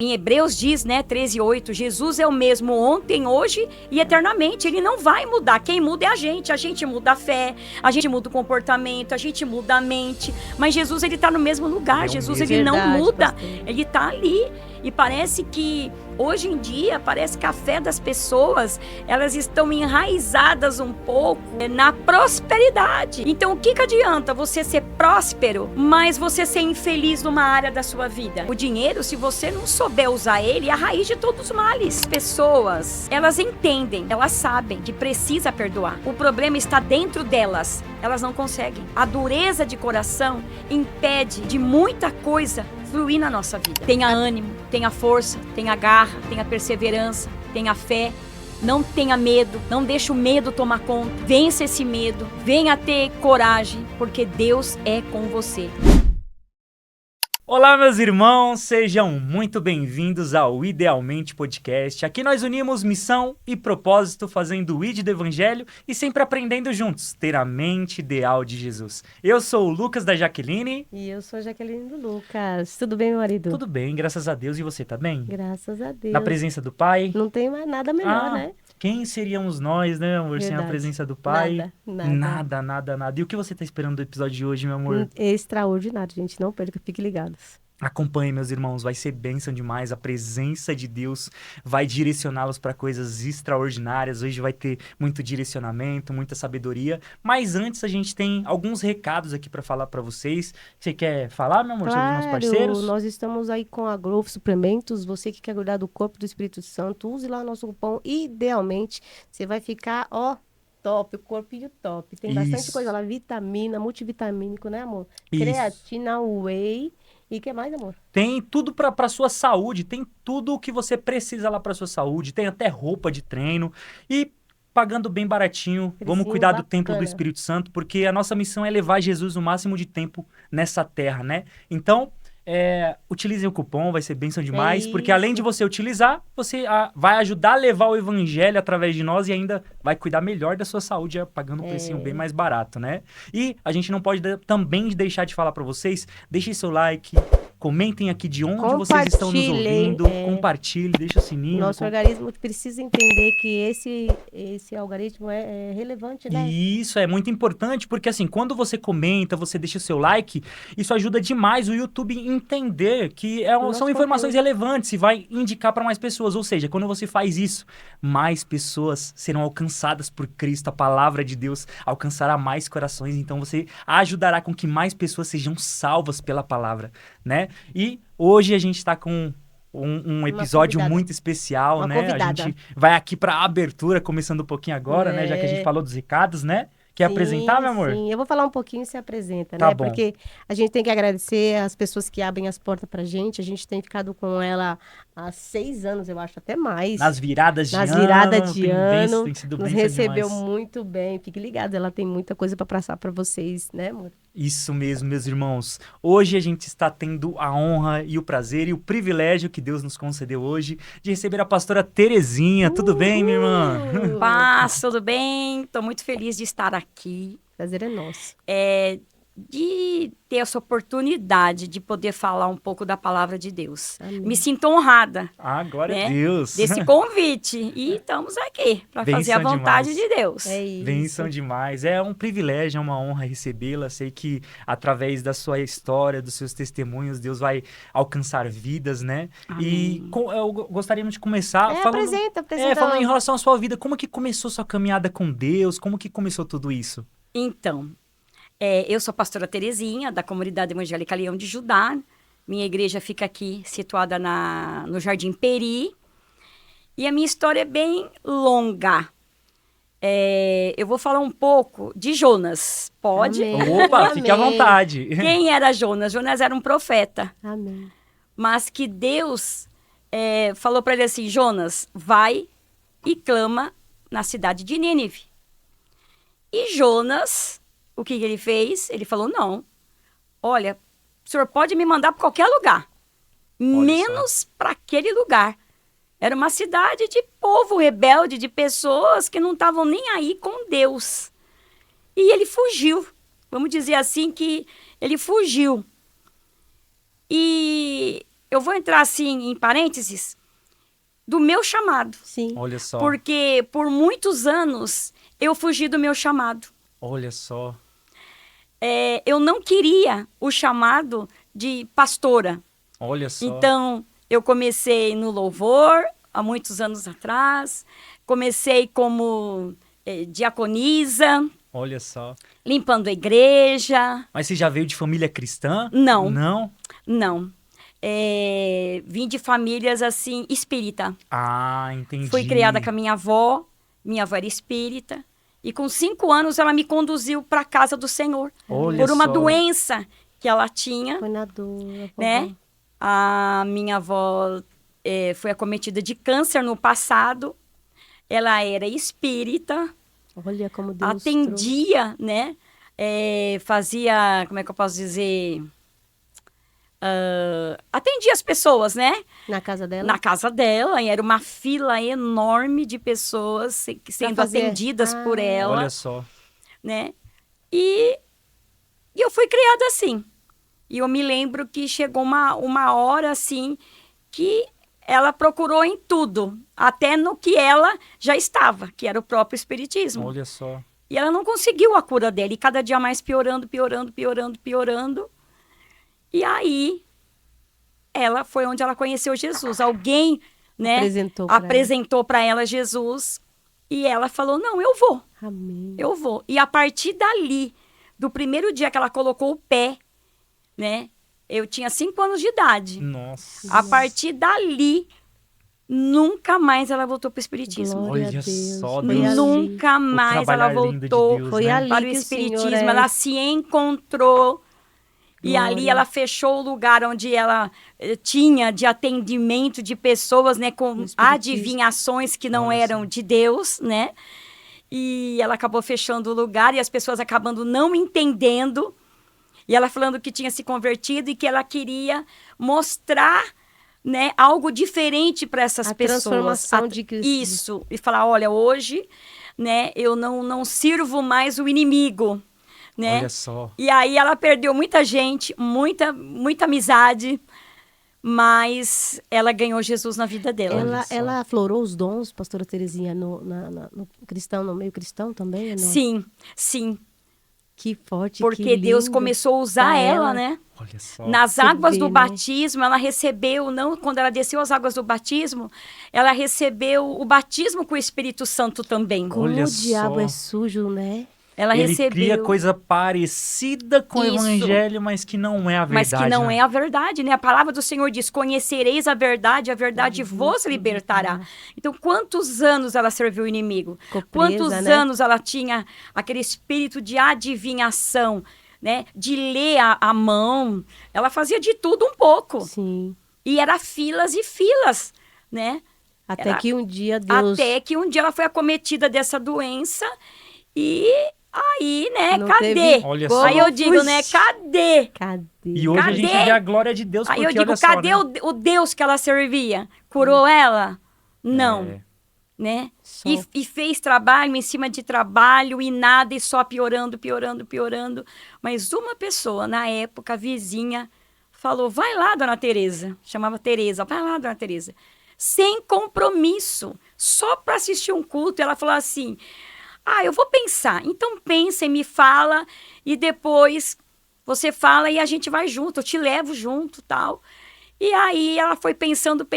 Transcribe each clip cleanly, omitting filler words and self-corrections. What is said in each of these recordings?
Em Hebreus diz, 13:8, Jesus é o mesmo ontem, hoje e eternamente. Ele não vai mudar. Quem muda é a gente muda a fé, a gente muda o comportamento, a gente muda a mente. Mas Jesus, ele está no mesmo lugar. Jesus, ele não muda. Pastor. Ele está ali. E parece que, hoje em dia, parece que a fé das pessoas, elas estão enraizadas um pouco na prosperidade. Então, o que adianta você ser próspero, mas você ser infeliz numa área da sua vida? O dinheiro, se você não souber usar ele, é a raiz de todos os males. As pessoas, elas entendem, elas sabem que precisa perdoar. O problema está dentro delas. Elas não conseguem. A dureza de coração impede de muita coisa fluir na nossa vida. Tenha ânimo, tenha força, tenha garra, tenha perseverança, tenha fé. Não tenha medo, não deixe o medo tomar conta. Vença esse medo, venha ter coragem, porque Deus é com você. Olá, meus irmãos, sejam muito bem-vindos ao Idealmente Podcast. Aqui nós unimos missão e propósito, fazendo o ID do Evangelho e sempre aprendendo juntos, ter a mente ideal de Jesus. Eu sou o Lucas da Jaqueline. E eu sou a Jaqueline do Lucas. Tudo bem, meu marido? Tudo bem, graças a Deus. E você, tá bem? Graças a Deus. Na presença do Pai? Não tem mais nada melhor, né? Quem seríamos nós, né, amor, sem a presença do Pai? Nada. E o que você tá esperando do episódio de hoje, meu amor? Extraordinário, gente. Não perca, fiquem ligados. Acompanhe, meus irmãos, vai ser bênção demais. A presença de Deus vai direcioná-los para coisas extraordinárias. Hoje vai ter muito direcionamento, muita sabedoria. Mas antes a gente tem alguns recados aqui para falar para vocês. Você quer falar, meu amor, sobre os nossos parceiros? Nós estamos aí com a Growth Suplementos. Você que quer cuidar do corpo do Espírito Santo, use lá o nosso cupom. Idealmente, você vai ficar, top, o corpinho top. Tem bastante coisa lá, vitamina, multivitamínico, né, amor? Isso. Creatina, whey. E o que mais, amor? Tem tudo para sua saúde, tem tudo o que você precisa lá para sua saúde, tem até roupa de treino e pagando bem baratinho. Vamos cuidar do templo do Espírito Santo, porque a nossa missão é levar Jesus o máximo de tempo nessa terra, né? Então, utilizem o cupom, vai ser bênção demais, porque além de você utilizar, você vai ajudar a levar o evangelho através de nós e ainda vai cuidar melhor da sua saúde, pagando um precinho bem mais barato, né? E a gente não pode também deixar de falar para vocês, deixem seu like, comentem aqui de onde vocês estão nos ouvindo, compartilhe, deixa o sininho. Nosso organismo precisa entender que esse algoritmo é relevante, né? E isso é muito importante, porque assim, quando você comenta, você deixa o seu like, isso ajuda demais o YouTube entender que são informações relevantes e vai indicar para mais pessoas. Ou seja, quando você faz isso, mais pessoas serão alcançadas por Cristo, a palavra de Deus alcançará mais corações, então você ajudará com que mais pessoas sejam salvas pela palavra, né? E hoje a gente está com um episódio muito especial, né? Convidada. A gente vai aqui para a abertura, começando um pouquinho agora, né? Já que a gente falou dos recados, né? Quer apresentar, meu amor? Sim, eu vou falar um pouquinho e se apresenta, Tá né? bom. Porque a gente tem que agradecer as pessoas que abrem as portas pra gente. A gente tem ficado com ela há 6 anos, eu acho, até mais. Nas viradas de ano. Tem sido nos recebeu demais. Muito bem. Fique ligado, ela tem muita coisa pra passar pra vocês, né, amor? Isso mesmo, meus irmãos. Hoje a gente está tendo a honra e o prazer e o privilégio que Deus nos concedeu hoje de receber a pastora Terezinha. Tudo bem, minha irmã? Paz, tudo bem? Estou muito feliz de estar aqui. Prazer é nosso. De ter essa oportunidade de poder falar um pouco da palavra de Deus. Amém. Me sinto honrada. Glória a Deus. Desse convite. E estamos aqui para fazer a vontade de Deus. É isso. Bênção demais. É um privilégio, é uma honra recebê-la. Sei que através da sua história, dos seus testemunhos, Deus vai alcançar vidas, né? Amém. E eu gostaríamos de começar falando em relação à sua vida. Como que começou sua caminhada com Deus? Como que começou tudo isso? Então, eu sou a pastora Terezinha, da Comunidade Evangélica Leão de Judá. Minha igreja fica aqui, situada no Jardim Peri. E a minha história é bem longa. Eu vou falar um pouco de Jonas. Pode? Amém. Opa, fique à vontade. Quem era Jonas? Jonas era um profeta. Amém. Mas que Deus falou para ele assim, Jonas, vai e clama na cidade de Nínive. E Jonas... O que ele fez? Ele falou, não, olha, o senhor pode me mandar para qualquer lugar, menos para aquele lugar. Era uma cidade de povo rebelde, de pessoas que não estavam nem aí com Deus. E ele fugiu, vamos dizer assim que ele fugiu. E eu vou entrar assim em parênteses, do meu chamado. Sim. Olha só. Porque por muitos anos eu fugi do meu chamado. Olha só. Eu não queria o chamado de pastora. Olha só. Então, eu comecei no louvor, há muitos anos atrás. Comecei como diaconisa, Olha só. limpando a igreja. Mas você já veio de família cristã? Não. Não? Não. Vim de famílias, assim, espírita. Ah, entendi. Fui criada com a minha avó era espírita. E com 5 anos ela me conduziu para a casa do Senhor. Olha por uma só. doença que ela tinha, Foi na dor. né? A minha avó foi acometida de câncer no passado. Ela era espírita, Olha como Deus atendia, né? Fazia, como é que eu posso dizer? Atendia as pessoas, né? Na casa dela? Na casa dela, e era uma fila enorme de pessoas sendo fazer- atendidas por ela, Olha só. né? E eu fui criada assim. E eu me lembro que chegou uma hora, assim, que ela procurou em tudo, até no que ela já estava, que era o próprio espiritismo. Olha só. E ela não conseguiu a cura dela, e cada dia mais piorando, piorando, piorando, piorando. E aí, ela foi onde ela conheceu Jesus. Alguém, né, apresentou para ela Jesus, e ela falou, não, eu vou. Amém. Eu vou. E a partir dali, do primeiro dia que ela colocou o pé, né? Eu tinha 5 anos de idade. Nossa. A partir dali, nunca mais ela voltou para o espiritismo. Glória a Olha Deus. só, Foi Deus. ali. Nunca mais ela trabalhar lindo de voltou Deus, Foi né? ali para o que o espiritismo. Senhor Ela se encontrou. E Glória. ali ela fechou o lugar onde ela tinha de atendimento de pessoas, né, com No espiritismo. adivinhações que não Olha eram só. de Deus, né? E ela acabou fechando o lugar e as pessoas acabando não entendendo. E ela falando que tinha se convertido e que ela queria mostrar, né, algo diferente para essas A pessoas. transformação de Cristo. Isso. E falar, olha, hoje, né, eu não sirvo mais o inimigo, né? Olha só. E aí ela perdeu muita gente, muita amizade, mas ela ganhou Jesus na vida dela. Olha só. Ela aflorou os dons, pastora Terezinha, no cristão, no meio cristão também? Ou não? Sim, sim. Que forte, Porque que Deus lindo começou a usar pra ela, né? Olha só. Nas Você águas vê, do né? batismo, ela recebeu, não, quando ela desceu as águas do batismo, ela recebeu o batismo com o Espírito Santo também. Como Olha o diabo só. é sujo, né? Ela Ele recebeu. cria coisa parecida com Isso. o evangelho, mas que não é a verdade. Mas que não né? é a verdade, né? A palavra do Senhor diz: conhecereis a verdade vos libertará. Então, quantos anos ela serviu o inimigo? Ficou Quantos presa, né? anos ela tinha aquele espírito de adivinhação, né? De ler a mão. Ela fazia de tudo um pouco. Sim. E era filas e filas, né? Até Era- que um dia Deus... Até que um dia ela foi acometida dessa doença e aí, né? Não Cadê? teve Olha como só. Aí eu digo, né? fugir. Cadê? Cadê? E hoje a gente Cadê? vê a glória de Deus, Aí porque eu digo, olha só, cadê né? o Deus que ela servia? Curou ela? Não, É. né? Só- E fez trabalho em cima de trabalho e nada, e só piorando, piorando, piorando. Mas uma pessoa, na época, vizinha, falou, vai lá, dona Tereza. Chamava Tereza, vai lá, dona Tereza. Sem compromisso, só para assistir um culto. Ela falou assim, eu vou pensar. Então pensa e me fala, e depois você fala e a gente vai junto, eu te levo junto, tal. E aí ela foi pensando,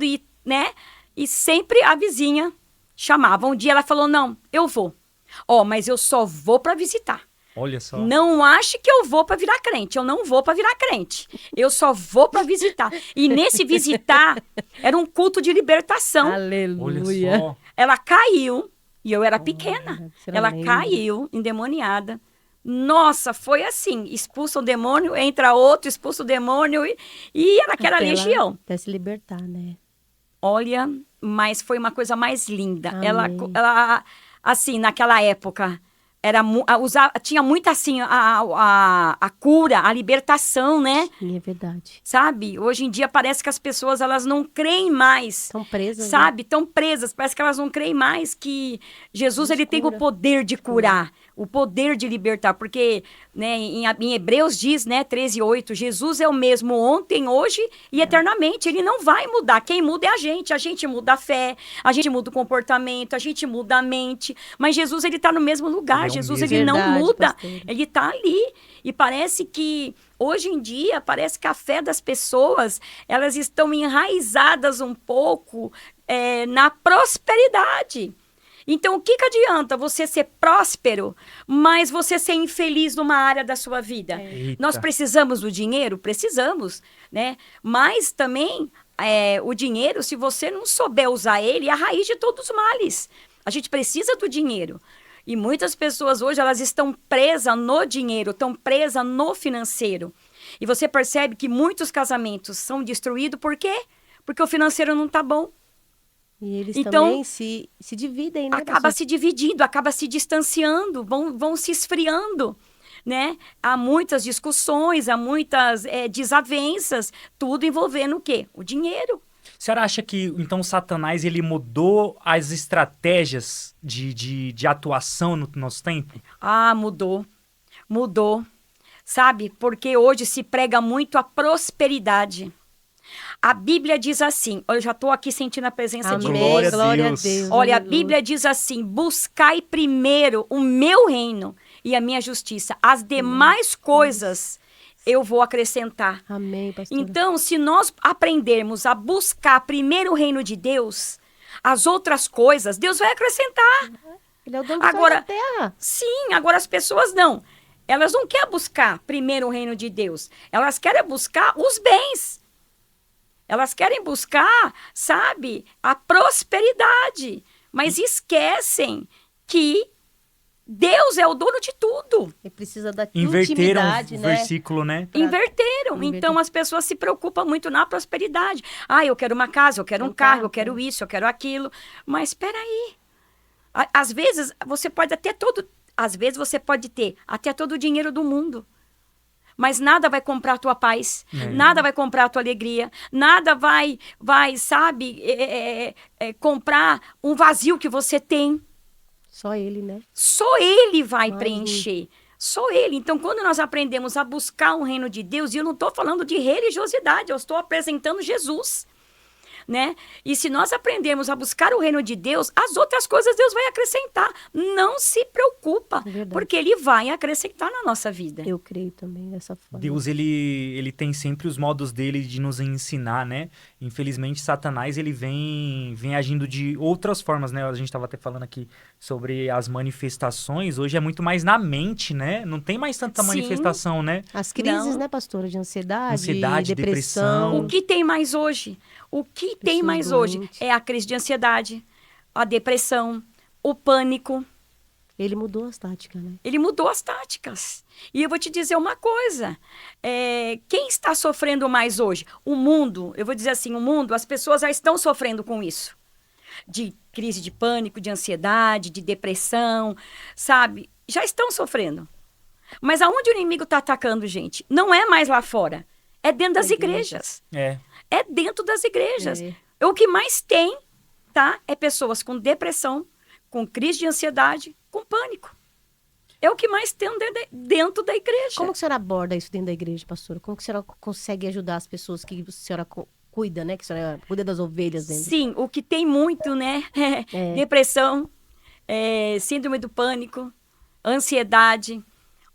e, né? E sempre a vizinha chamava. Um dia ela falou, não, eu vou. Mas eu só vou para visitar. Olha só. Não ache que eu vou para virar crente. Eu não vou para virar crente. Eu só vou para visitar. E nesse visitar, era um culto de libertação. Olha Aleluia. só. Ela caiu, e eu era pequena. você Ela lembra? caiu, endemoniada. Nossa, foi assim, expulsa o demônio, entra outro, expulsa o demônio, e era aquela Até ela- legião. Até se libertar, né? Olha, mas foi uma coisa mais linda. Amém. Ela assim, naquela época, tinha muito assim, a cura, a libertação, né? Sim, é verdade. Sabe? Hoje em dia parece que as pessoas, elas não creem mais. Estão presas, né? Sabe? Estão presas. Parece que elas não creem mais que Jesus, ele tem o cura. poder de curar. o poder de libertar, porque, né, em Hebreus diz, né, 13:8, Jesus é o mesmo ontem, hoje e eternamente. Ele não vai mudar. Quem muda é a gente muda a fé, a gente muda o comportamento, a gente muda a mente, mas Jesus, ele tá no mesmo lugar. Ele é o Jesus, mesmo. ele não Verdade, muda, pastora. ele tá ali. E parece que, hoje em dia, parece que a fé das pessoas, elas estão enraizadas um pouco na prosperidade. Então, o que adianta você ser próspero, mas você ser infeliz numa área da sua vida? Eita. Nós precisamos do dinheiro? Precisamos, né? Mas também, o dinheiro, se você não souber usar ele, é a raiz de todos os males. A gente precisa do dinheiro. E muitas pessoas hoje, elas estão presas no dinheiro, estão presas no financeiro. E você percebe que muitos casamentos são destruídos, por quê? Porque o financeiro não está bom. E eles Então, também se dividem, né? Acaba se dividindo, acaba se distanciando, vão se esfriando, né? Há muitas discussões, há muitas desavenças, tudo envolvendo o quê? O dinheiro. A senhora acha que, então, Satanás, ele mudou as estratégias de atuação no nosso tempo? Ah, mudou. Sabe? Porque hoje se prega muito a prosperidade. A Bíblia diz assim, eu já estou aqui sentindo a presença de Amém, Glória a glória a Deus. Deus. Olha, a aleluia. Bíblia diz assim, buscai primeiro o meu reino e a minha justiça. As demais coisas eu vou acrescentar. Amém, pastora. Então, se nós aprendermos a buscar primeiro o reino de Deus, as outras coisas, Deus vai acrescentar. Ele é o dono do Agora- céu e da terra. Sim, agora as pessoas não. Elas não querem buscar primeiro o reino de Deus. Elas querem buscar os bens. Elas querem buscar, sabe, a prosperidade. Mas esquecem que Deus é o dono de tudo. Ele precisa da Inverteram intimidade, o né? versículo, né? Inverteram. Inverter. Então as pessoas se preocupam muito na prosperidade. Ah, eu quero uma casa, eu quero um carro, eu quero isso, eu quero aquilo. Mas espera aí. Às vezes você pode ter até todo o dinheiro do mundo. Mas nada vai comprar a tua paz, nada vai comprar a tua alegria, nada vai sabe, comprar um vazio que você tem. Só ele, né? Só ele vai Mas, preencher. Só ele. Então, quando nós aprendemos a buscar o reino de Deus, e eu não estou falando de religiosidade, eu estou apresentando Jesus. Né? E se nós aprendermos a buscar o reino de Deus, as outras coisas Deus vai acrescentar. Não se preocupa, Verdade. porque Ele vai acrescentar na nossa vida. Eu creio também dessa forma. Deus, ele tem sempre os modos dele de nos ensinar, né? Infelizmente, Satanás, ele vem agindo de outras formas, né? A gente estava até falando aqui sobre as manifestações. Hoje é muito mais na mente, né? Não tem mais tanta Sim. manifestação, né? As crises, Não. né, pastora? De ansiedade, Ansiedade, depressão. O que tem mais hoje? O que tem Pessoas mais hoje doentes. é a crise de ansiedade, a depressão, o pânico. Ele mudou as táticas, né? Ele mudou as táticas. E eu vou te dizer uma coisa. Quem está sofrendo mais hoje? O mundo. Eu vou dizer assim, o mundo, as pessoas já estão sofrendo com isso. De crise de pânico, de ansiedade, de depressão, sabe? Já estão sofrendo. Mas aonde o inimigo está atacando, gente? Não é mais lá fora. É dentro das igrejas. É dentro das igrejas. O que mais tem, tá? É pessoas com depressão, com crise de ansiedade, com pânico. É o que mais tem dentro da igreja. Como que a senhora aborda isso dentro da igreja, pastora? Como que a senhora consegue ajudar as pessoas que a senhora cuida, né? Que a senhora cuida das ovelhas dentro? Sim, o que tem muito, né? Depressão, síndrome do pânico, ansiedade.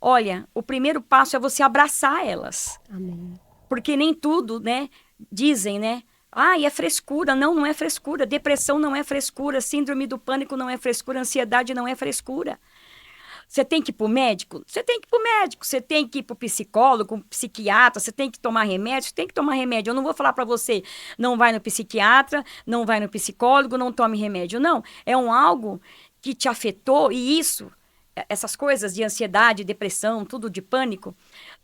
Olha, o primeiro passo é você abraçar elas. Amém. Porque nem tudo, né? Dizem, né? É frescura. Não, não é frescura. Depressão não é frescura. Síndrome do pânico não é frescura. Ansiedade não é frescura. Você tem que ir para o médico? Você tem que ir para o médico. Você tem que ir para o psicólogo, psiquiatra. Você tem que tomar remédio? Você tem que tomar remédio. Eu não vou falar para você, não vai no psiquiatra, não vai no psicólogo, não tome remédio. Não. É algo que te afetou e essas coisas de ansiedade, depressão, tudo de pânico,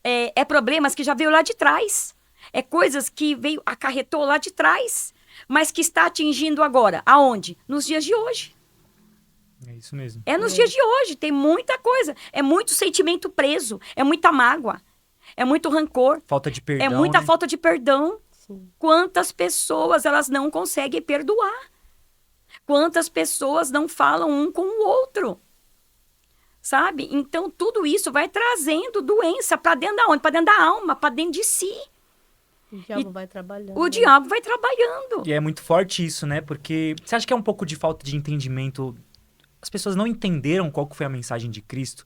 é problemas que já veio lá de trás. É coisas que acarretou lá de trás, mas que está atingindo agora. Aonde? Nos dias de hoje. É isso mesmo. É nos dias de hoje. Tem muita coisa. É muito sentimento preso. É muita mágoa. É muito rancor. Falta de perdão, É muita né? falta de perdão. Sim. Quantas pessoas elas não conseguem perdoar? Quantas pessoas não falam um com o outro? sabe? Então, tudo isso vai trazendo doença para dentro da onde? Para dentro da alma, para dentro de si. O diabo vai trabalhando. O diabo vai trabalhando. E é muito forte isso, né? Porque você acha que é um pouco de falta de entendimento? As pessoas não entenderam qual que foi a mensagem de Cristo.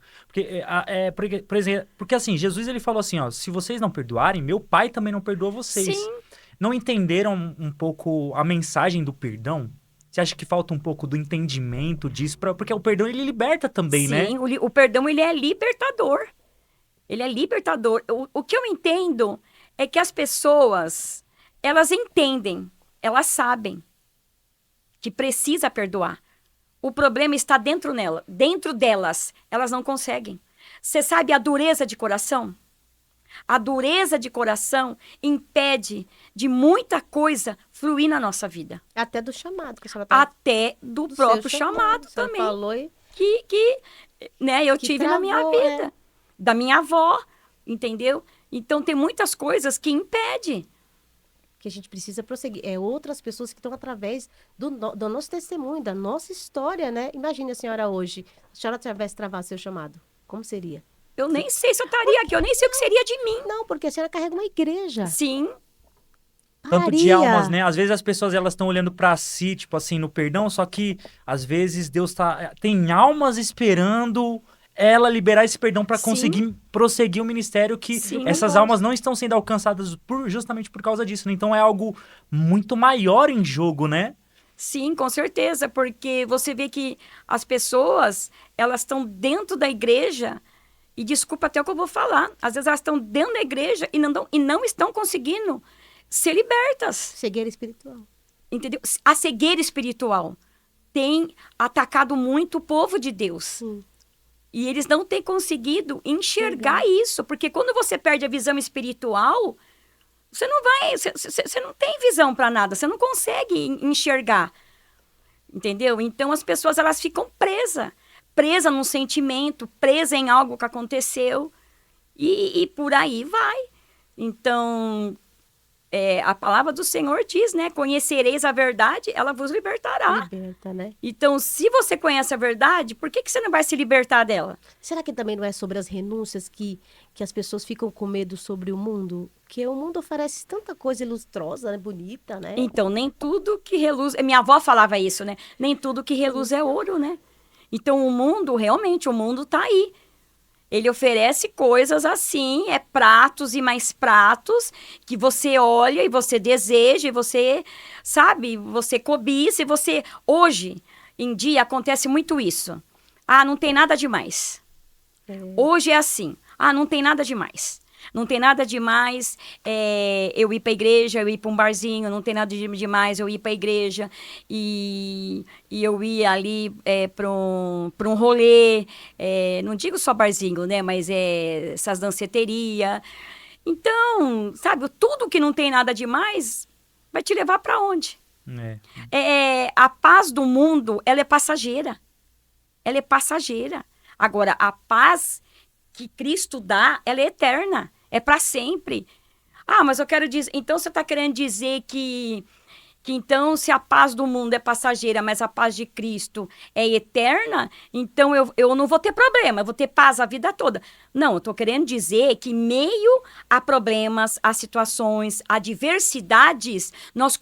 Por exemplo, porque assim, Jesus ele falou assim, ó, se vocês não perdoarem, meu pai também não perdoa vocês. Sim. Não entenderam um pouco a mensagem do perdão? Você acha que falta um pouco do entendimento disso? Porque o perdão, ele liberta também, né? Sim, o perdão, ele é libertador. Ele é libertador. O que eu entendo é que as pessoas, elas entendem, elas sabem que precisa perdoar. O problema está dentro delas. Elas não conseguem. Você sabe a dureza de coração? A dureza de coração impede de muita coisa fluir na nossa vida. Até do chamado que a senhora tá... Até do próprio chamado também. Falou e... Que né, eu que tive travou, na minha vida. Da minha avó, entendeu? Então, tem muitas coisas que impedem. Que a gente precisa prosseguir. É outras pessoas que estão através do nosso testemunho, da nossa história, né? Imagine a senhora hoje, se a senhora tivesse travado seu chamado, como seria? Eu nem sei se eu estaria aqui, eu nem sei o que seria de mim. Não, porque a senhora carrega uma igreja. Sim, Tanto de Maria. almas, né? Às vezes as pessoas elas estão olhando pra si, tipo assim, no perdão, só que às vezes Deus tem almas esperando ela liberar esse perdão pra Sim. conseguir prosseguir o ministério que Sim, essas verdade. almas não estão sendo alcançadas justamente por causa disso, né? Então é algo muito maior em jogo, né? sim, com certeza, porque você vê que as pessoas, elas estão dentro da igreja, e desculpa até o que eu vou falar, às vezes elas estão dentro da igreja e não estão conseguindo ser libertas. Cegueira espiritual. Entendeu? A cegueira espiritual tem atacado muito o povo de Deus. Sim. E eles não têm conseguido enxergar isso. Porque quando você perde a visão espiritual, você não vai... Você não tem visão para nada. Você não consegue enxergar. Entendeu? Então, as pessoas, elas ficam presas. Presas num sentimento, presas em algo que aconteceu. E por aí vai. Então... a palavra do Senhor diz, né? Conhecereis a verdade, ela vos libertará. Liberta, né? Então, se você conhece a verdade, por que você não vai se libertar dela? Será que também não é sobre as renúncias que as pessoas ficam com medo sobre o mundo? Porque o mundo oferece tanta coisa ilustrosa, né? Bonita, né? Então, nem tudo que reluz... Minha avó falava isso, né? Nem tudo que reluz é ouro, né? Então, o mundo, realmente, o mundo tá aí. Ele oferece coisas assim, pratos e mais pratos, que você olha e você deseja, e você, sabe, você cobiça, e você... Hoje em dia acontece muito isso. Ah, não tem nada demais. Hoje é assim. Ah, não tem nada demais. Não tem nada demais eu ir para a igreja, eu ir para um barzinho, não tem nada demais eu ir para a igreja e eu ir ali para um rolê, não digo só barzinho, né, mas essas danceterias. Então, sabe, tudo que não tem nada demais vai te levar para onde? A paz do mundo, ela é passageira. Ela é passageira. Agora, a paz que Cristo dá, ela é eterna, é para sempre. Ah, mas eu quero dizer... Então, você está querendo dizer que então, se a paz do mundo é passageira, mas a paz de Cristo é eterna, então eu não vou ter problema, eu vou ter paz a vida toda. Não, eu estou querendo dizer que meio a problemas, a situações, a diversidades, nós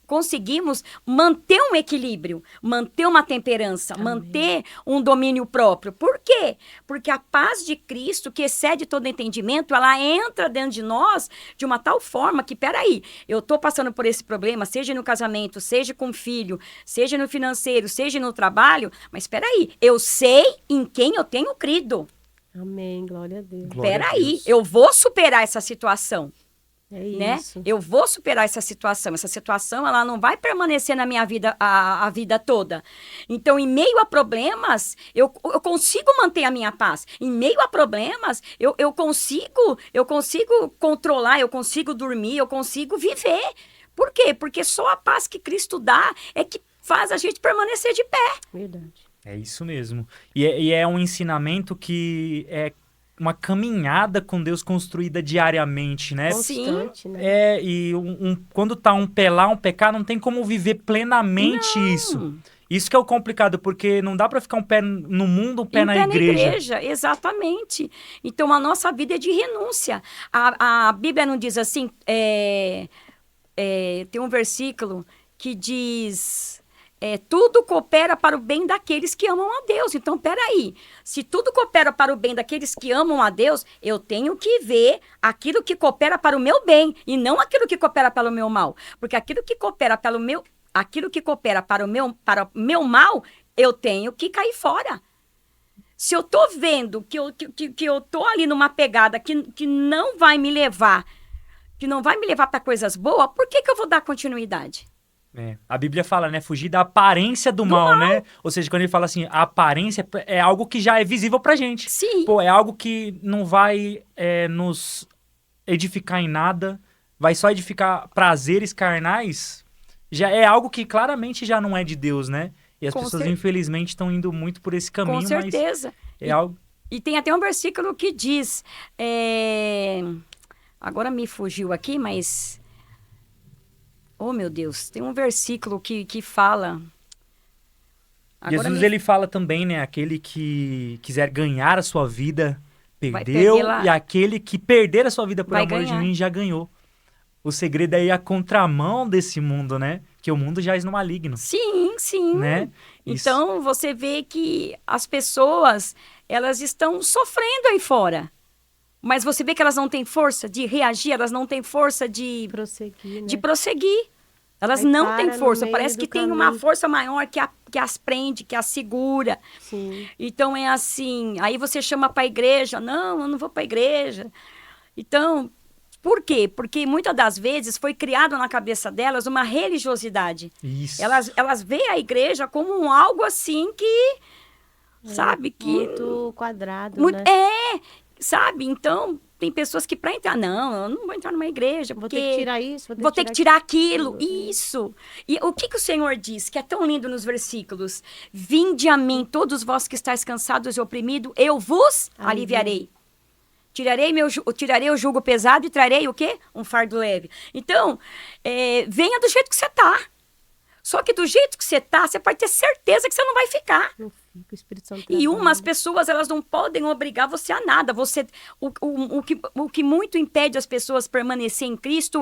conseguimos manter um equilíbrio, manter uma temperança, manter um domínio próprio. Por quê? Porque a paz de Cristo, que excede todo entendimento, ela entra dentro de nós de uma tal forma que, peraí, eu estou passando por esse problema, seja no casamento, seja com o filho, seja no financeiro, seja no trabalho, mas espera aí, eu sei em quem eu tenho crido. Amém, glória a Deus. Espera aí, eu vou superar essa situação. É né? isso. Eu vou superar essa situação. Essa situação, ela não vai permanecer na minha vida a vida toda. Então, em meio a problemas, eu consigo manter a minha paz. Em meio a problemas, eu consigo controlar, eu consigo dormir, eu consigo viver. Por quê? Porque só a paz que Cristo dá é que faz a gente permanecer de pé. Verdade. É isso mesmo. E é um ensinamento que uma caminhada com Deus construída diariamente, né? Constante, né? E quando tá um pé lá, um pé cá, não tem como viver plenamente isso. Isso que é o complicado, porque não dá para ficar um pé no mundo, um pé na igreja. Exatamente. Então, a nossa vida é de renúncia. A Bíblia não diz assim, tem um versículo que diz... tudo coopera para o bem daqueles que amam a Deus. Então, peraí. Se tudo coopera para o bem daqueles que amam a Deus, eu tenho que ver aquilo que coopera para o meu bem e não aquilo que coopera para o meu mal. Porque aquilo que coopera para o meu mal, eu tenho que cair fora. Se eu tô vendo que eu tô ali numa pegada que não vai me levar, para coisas boas, por que eu vou dar continuidade? A Bíblia fala, né? Fugir da aparência do mal, né? Ou seja, quando ele fala assim, a aparência é algo que já é visível pra gente. Sim. Pô, é algo que não vai nos edificar em nada, vai só edificar prazeres carnais. Já é algo que claramente já não é de Deus, né? E as pessoas, infelizmente, estão indo muito por esse caminho. Com certeza. Mas algo... E tem até um versículo que diz... Agora me fugiu aqui, mas... Oh, meu Deus. Tem um versículo que fala... Jesus, ele fala também, né? Aquele que quiser ganhar a sua vida, perdeu. E aquele que perder a sua vida por amor de mim, já ganhou. O segredo é ir à contramão desse mundo, né? Que o mundo jaz no maligno. Sim, sim. Né? Então, você vê que as pessoas, elas estão sofrendo aí fora. Mas você vê que elas não têm força de reagir, elas não têm força de prosseguir, né? De prosseguir. Elas aí não têm força. Parece que tem uma força maior que as prende, que as segura. Sim. Então, é assim. Aí você chama para a igreja. Não, eu não vou para a igreja. Então... Por quê? Porque muitas das vezes foi criado na cabeça delas uma religiosidade. Isso. Elas veem a igreja como algo assim que, sabe? Que muito quadrado, né? Sabe? Então, tem pessoas que para entrar, não, eu não vou entrar numa igreja, porque... Vou ter que tirar isso, vou ter que tirar aquilo. Isso. E o que o Senhor diz, que é tão lindo nos versículos? Vinde a mim, todos vós que estáis cansados e oprimidos, eu vos aliviarei. Tirarei o jugo pesado e trarei o quê? Um fardo leve. Então, venha do jeito que você tá. Só que do jeito que você tá, você pode ter certeza que você não vai ficar. Não fica, o Espírito Santo e umas pessoas, elas não podem obrigar você a nada. O que muito impede as pessoas permanecer em Cristo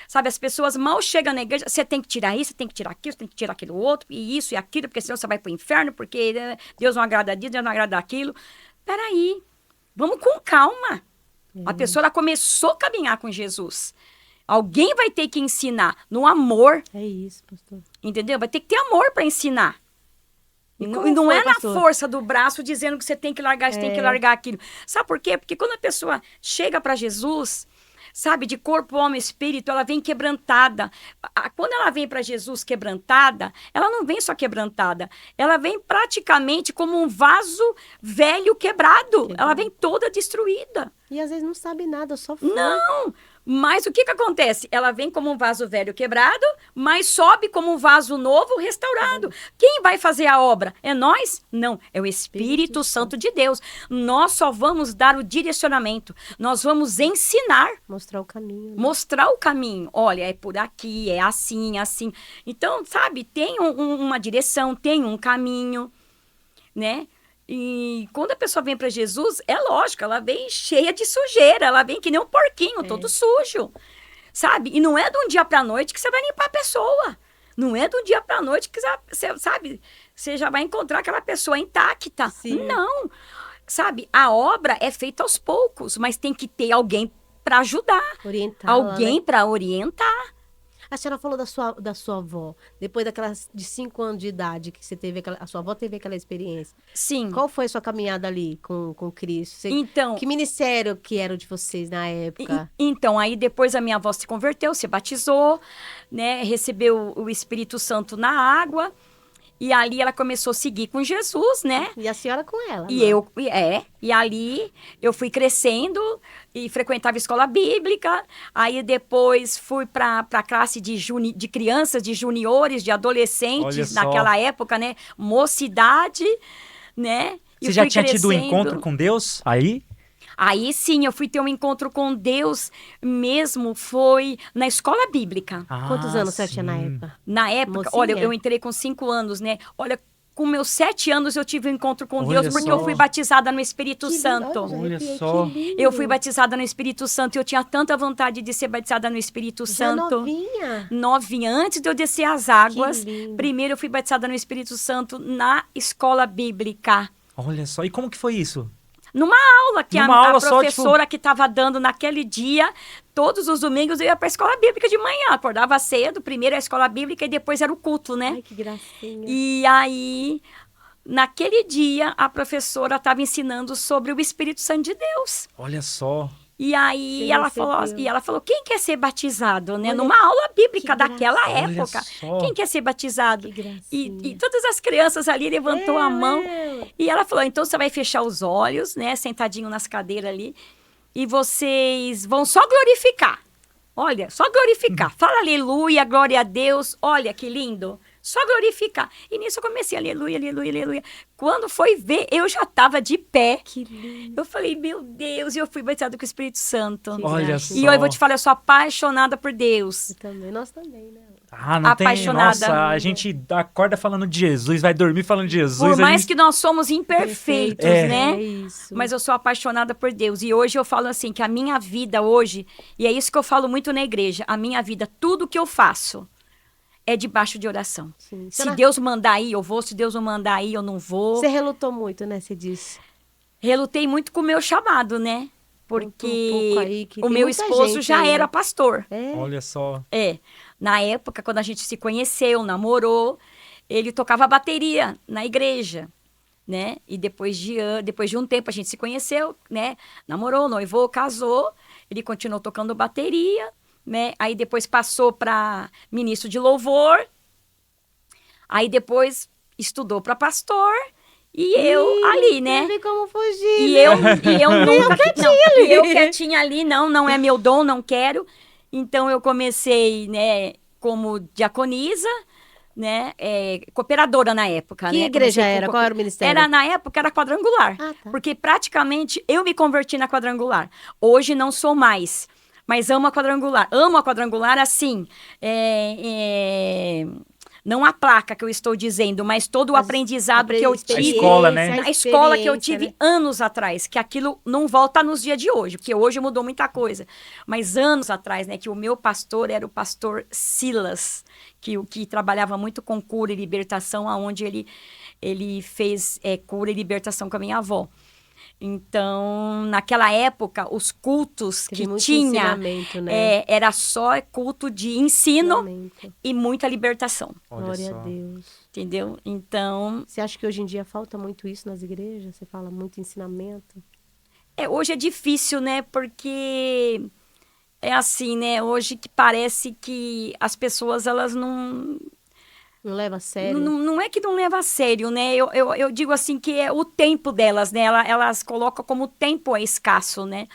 sabe, as pessoas mal chegam na igreja, você tem que tirar isso, você tem que tirar aquilo, você tem que tirar aquilo outro, e isso e aquilo, porque senão você vai pro inferno, porque Deus não agrada disso, Deus não agrada aquilo. Peraí. Vamos com calma. A pessoa ela começou a caminhar com Jesus. Alguém vai ter que ensinar no amor. É isso, pastor. Entendeu? Vai ter que ter amor para ensinar. E não é na força do braço dizendo que você tem que largar, você tem que largar aquilo. Sabe por quê? Porque quando a pessoa chega para Jesus, sabe, de corpo, alma e espírito, ela vem quebrantada. Quando ela vem para Jesus quebrantada, ela não vem só quebrantada. Ela vem praticamente como um vaso velho quebrado. Ela vem toda destruída. E às vezes não sabe nada, só foi. Não! Mas o que acontece? Ela vem como um vaso velho quebrado, mas sobe como um vaso novo restaurado. Quem vai fazer a obra? É nós? Não, é o Espírito Santo de Deus. Nós só vamos dar o direcionamento. Nós vamos ensinar. Mostrar o caminho. Né? Mostrar o caminho. Olha, é por aqui, é assim, assim. Então, sabe, tem uma direção, tem um caminho, né? E quando a pessoa vem para Jesus, é lógico, ela vem cheia de sujeira, ela vem que nem um porquinho, todo sujo, sabe? E não é de um dia para a noite que você vai limpar a pessoa. Não é de um dia para a noite que você, sabe, você já vai encontrar aquela pessoa intacta. Sim. Não, sabe? A obra é feita aos poucos, mas tem que ter alguém para ajudar. Alguém, né? Para orientar. A senhora falou da sua avó, depois daquelas de 5 anos de idade que você teve, a sua avó teve aquela experiência. Sim. Qual foi a sua caminhada ali com Cristo? Então, que ministério que era o de vocês na época? Então, aí depois a minha avó se converteu, se batizou, né, recebeu o Espírito Santo na água. E ali ela começou a seguir com Jesus, né? E a senhora com ela. E ali eu fui crescendo e frequentava escola bíblica. Aí depois fui para a classe de crianças, de juniores, de adolescentes, naquela época, né? Mocidade, né? Você já tinha tido um encontro com Deus aí? Aí sim, eu fui ter um encontro com Deus mesmo, foi na escola bíblica. Quantos anos você tinha na época? Na época, Mocinha? olha, eu entrei com 5 anos, né? Olha, com meus 7 anos eu tive um encontro com Olha Deus, porque só. eu fui batizada no Espírito Que Santo. lindo, Olha arrepiei, só. que lindo. Eu fui batizada no Espírito Santo e eu tinha tanta vontade de ser batizada no Espírito Já Santo. novinha. Novinha, antes de eu descer as águas, lindo. primeiro eu fui batizada no Espírito Santo na escola bíblica. Olha só. E como que foi isso? Numa aula que Numa a aula só, professora que estava dando naquele dia, todos os domingos eu ia para a escola bíblica de manhã. Acordava cedo, primeiro a escola bíblica e depois era o culto, né? Ai, que gracinha. E aí, naquele dia, a professora estava ensinando sobre o Espírito Santo de Deus. Olha só. E aí Você recebeu. ela falou, quem quer ser batizado, né? Olha, Numa aula bíblica que daquela graça. Olha época. só. Quem quer ser batizado? Que gracinha. E todas as crianças ali levantou a mão. E ela falou, então você vai fechar os olhos, né? Sentadinho nas cadeiras ali. E vocês vão só glorificar. Olha, só glorificar. Fala aleluia, glória a Deus. Olha que lindo. Só glorificar. E nisso eu comecei, aleluia, aleluia, aleluia. Quando foi ver, eu já estava de pé. Que lindo. Eu falei, meu Deus, e eu fui batizada com o Espírito Santo. Que Olha graça. só. E eu vou te falar, eu sou apaixonada por Deus. Eu também, nós também, né? Ah, não Apaixonada. tem... Nossa, a gente acorda falando de Jesus, vai dormir falando de Jesus. Por a mais gente... que nós somos imperfeitos, É. né? É isso. Mas eu sou apaixonada por Deus. E hoje eu falo assim, que a minha vida hoje, e é isso que eu falo muito na igreja, a minha vida, tudo que eu faço é debaixo de oração. Sim. Se Deus mandar aí, eu vou. Se Deus não mandar aí, eu não vou. Você relutou muito, né? Você disse. Relutei muito com o meu chamado, né? Conta um Porque pouco aí, que o tem meu muita esposo gente já aí, era né? pastor. É. Olha só. É. Na época, quando a gente se conheceu, namorou, ele tocava bateria na igreja, né? E depois de um tempo a gente se conheceu, né? Namorou, noivou, casou. Ele continuou tocando bateria, né? Aí depois passou para ministro de louvor. Aí depois estudou para pastor. E eu ali, né? Não vi como fugir. E né? eu nunca e eu quietinha ali, não é meu dom, não quero. Então eu comecei, né, como diaconisa, né, cooperadora na época, Que né? igreja Comecei era? com- Qual era o ministério? Na época era quadrangular. Ah, tá. Porque praticamente eu me converti na quadrangular. Hoje não sou mais, mas amo a quadrangular. Amo a quadrangular assim, não a placa que eu estou dizendo, mas todo o Mas aprendizado que eu A tive. escola, né? A escola que eu experiência, tive né? anos atrás, que aquilo não volta nos dias de hoje, porque hoje mudou muita coisa. Mas anos atrás, né, que o meu pastor era o pastor Silas, que trabalhava muito com cura e libertação, aonde ele fez cura e libertação com a minha avó. Então, naquela época, os cultos Teve que muito tinha ensinamento, né? era só culto de ensino Ensinamento. e muita libertação, Olha Glória só. a Deus. entendeu? Então, Você acha que hoje em dia falta muito isso nas igrejas? Você fala muito ensinamento? hoje é difícil, né? Porque é assim, né? Hoje que parece que as pessoas, elas não Não leva a sério? Não é que não leva a sério, né? Eu digo assim que é o tempo delas, né? Elas colocam como o tempo é escasso, né?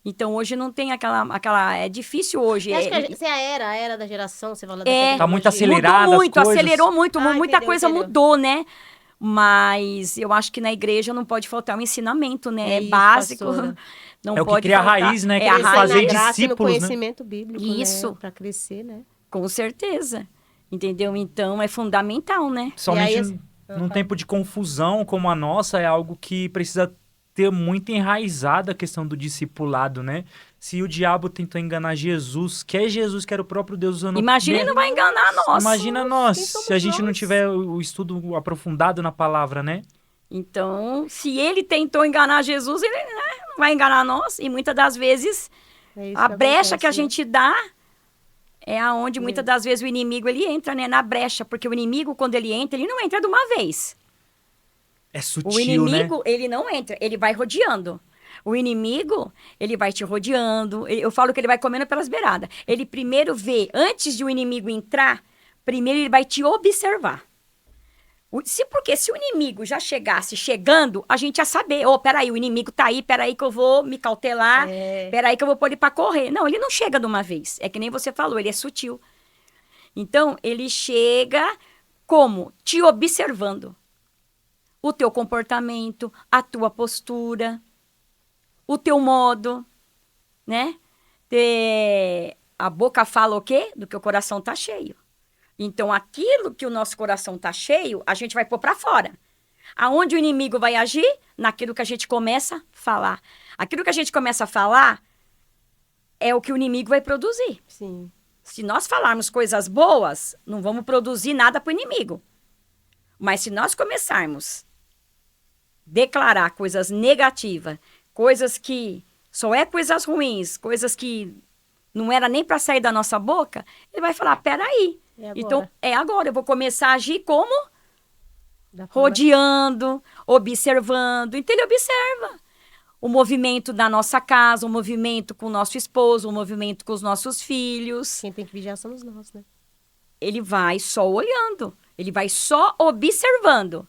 Então hoje não tem aquela é difícil hoje. Eu acho que você é a era da geração, você fala da É. tecnologia. Tá muito acelerado. Mudou muito, as coisas. acelerou muito, Ah, muita entendeu, coisa entendeu. mudou, né? Mas eu acho que na igreja não pode faltar um ensinamento, né? É isso, básico. pastora. Não É o que pode cria a faltar. raiz, né? É a Crescer, raiz, fazer na graça e no discípulos, né? conhecimento bíblico, Isso. né? Pra crescer, né? com certeza. Entendeu? Então é fundamental, né? Somente E aí, num tempo de confusão como a nossa, é algo que precisa ter muito enraizada a questão do discipulado, né? Se o diabo tentou enganar Jesus, que é Jesus, que era o próprio Deus usando... Imagina, ele não vai enganar nós. Imagina nós, quem somos se a gente não nós? tiver o estudo aprofundado na palavra, né? Então, se ele tentou enganar Jesus, ele não vai enganar nós. E muitas das vezes, é isso a brecha que a acontece, né? gente dá é aonde muitas das vezes o inimigo ele entra, né? Na brecha. Porque o inimigo, quando ele entra, ele não entra de uma vez. É sutil, O inimigo, né? ele não entra, ele vai rodeando. O inimigo, ele vai te rodeando. Eu falo que ele vai comendo pelas beiradas. Ele primeiro vê, antes de o inimigo entrar, primeiro ele vai te observar. Porque se o inimigo já chegasse chegando, a gente ia saber. Peraí, o inimigo tá aí, peraí que eu vou me cautelar, peraí que eu vou pôr ele pra correr. Não, ele não chega de uma vez. É que nem você falou, ele é sutil. Então, ele chega como? Te observando. O teu comportamento, a tua postura, o teu modo, né? A boca fala o quê? Do que o coração tá cheio. Então, aquilo que o nosso coração tá cheio, a gente vai pôr para fora. Aonde o inimigo vai agir? Naquilo que a gente começa a falar. Aquilo que a gente começa a falar é o que o inimigo vai produzir. Sim. Se nós falarmos coisas boas, não vamos produzir nada para o inimigo. Mas se nós começarmos a declarar coisas negativas, coisas que só é coisas ruins, coisas que não era nem para sair da nossa boca, ele vai falar, peraí. Então, é agora. Eu vou começar a agir como? Rodeando, observando. Então, ele observa o movimento da nossa casa, o movimento com o nosso esposo, o movimento com os nossos filhos. Quem tem que vigiar somos nós, né? Ele vai só olhando, ele vai só observando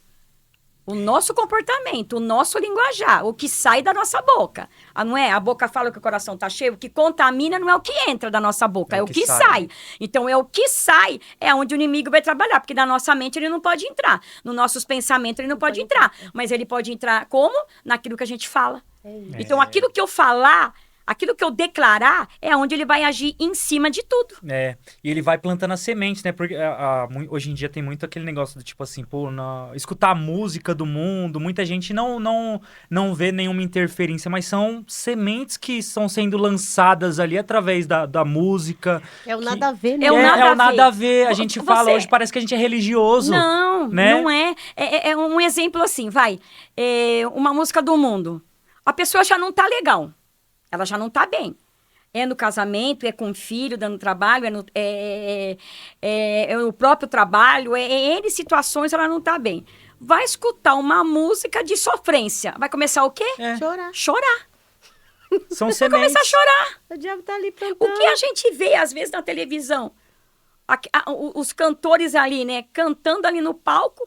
o nosso comportamento, o nosso linguajar, o que sai da nossa boca. Não é? A boca fala que o coração tá cheio, o que contamina não é o que entra da nossa boca, é o que sai. Então, é o que sai, é onde o inimigo vai trabalhar, porque na nossa mente ele não pode entrar, nos nossos pensamentos ele não pode entrar, mas ele pode entrar como? Naquilo que a gente fala. Então, aquilo que eu falar, aquilo que eu declarar, é onde ele vai agir em cima de tudo. E ele vai plantando as sementes, né? Porque hoje em dia tem muito aquele negócio do tipo assim, pô, escutar a música do mundo, muita gente não vê nenhuma interferência, mas são sementes que estão sendo lançadas ali através da música. É o nada a ver, né? É o nada a ver. A gente fala hoje, parece que a gente é religioso. Não, né? Não é. É um exemplo assim, uma música do mundo. A pessoa já não tá legal. Ela já não tá bem. É no casamento, é com o filho, dando trabalho, é no próprio trabalho, em N situações ela não tá bem. Vai escutar uma música de sofrência. Vai começar o quê? Chorar. São sementes. Vai começar a chorar. O diabo tá ali plantando. O que a gente vê, às vezes, na televisão? Os cantores ali, né? Cantando ali no palco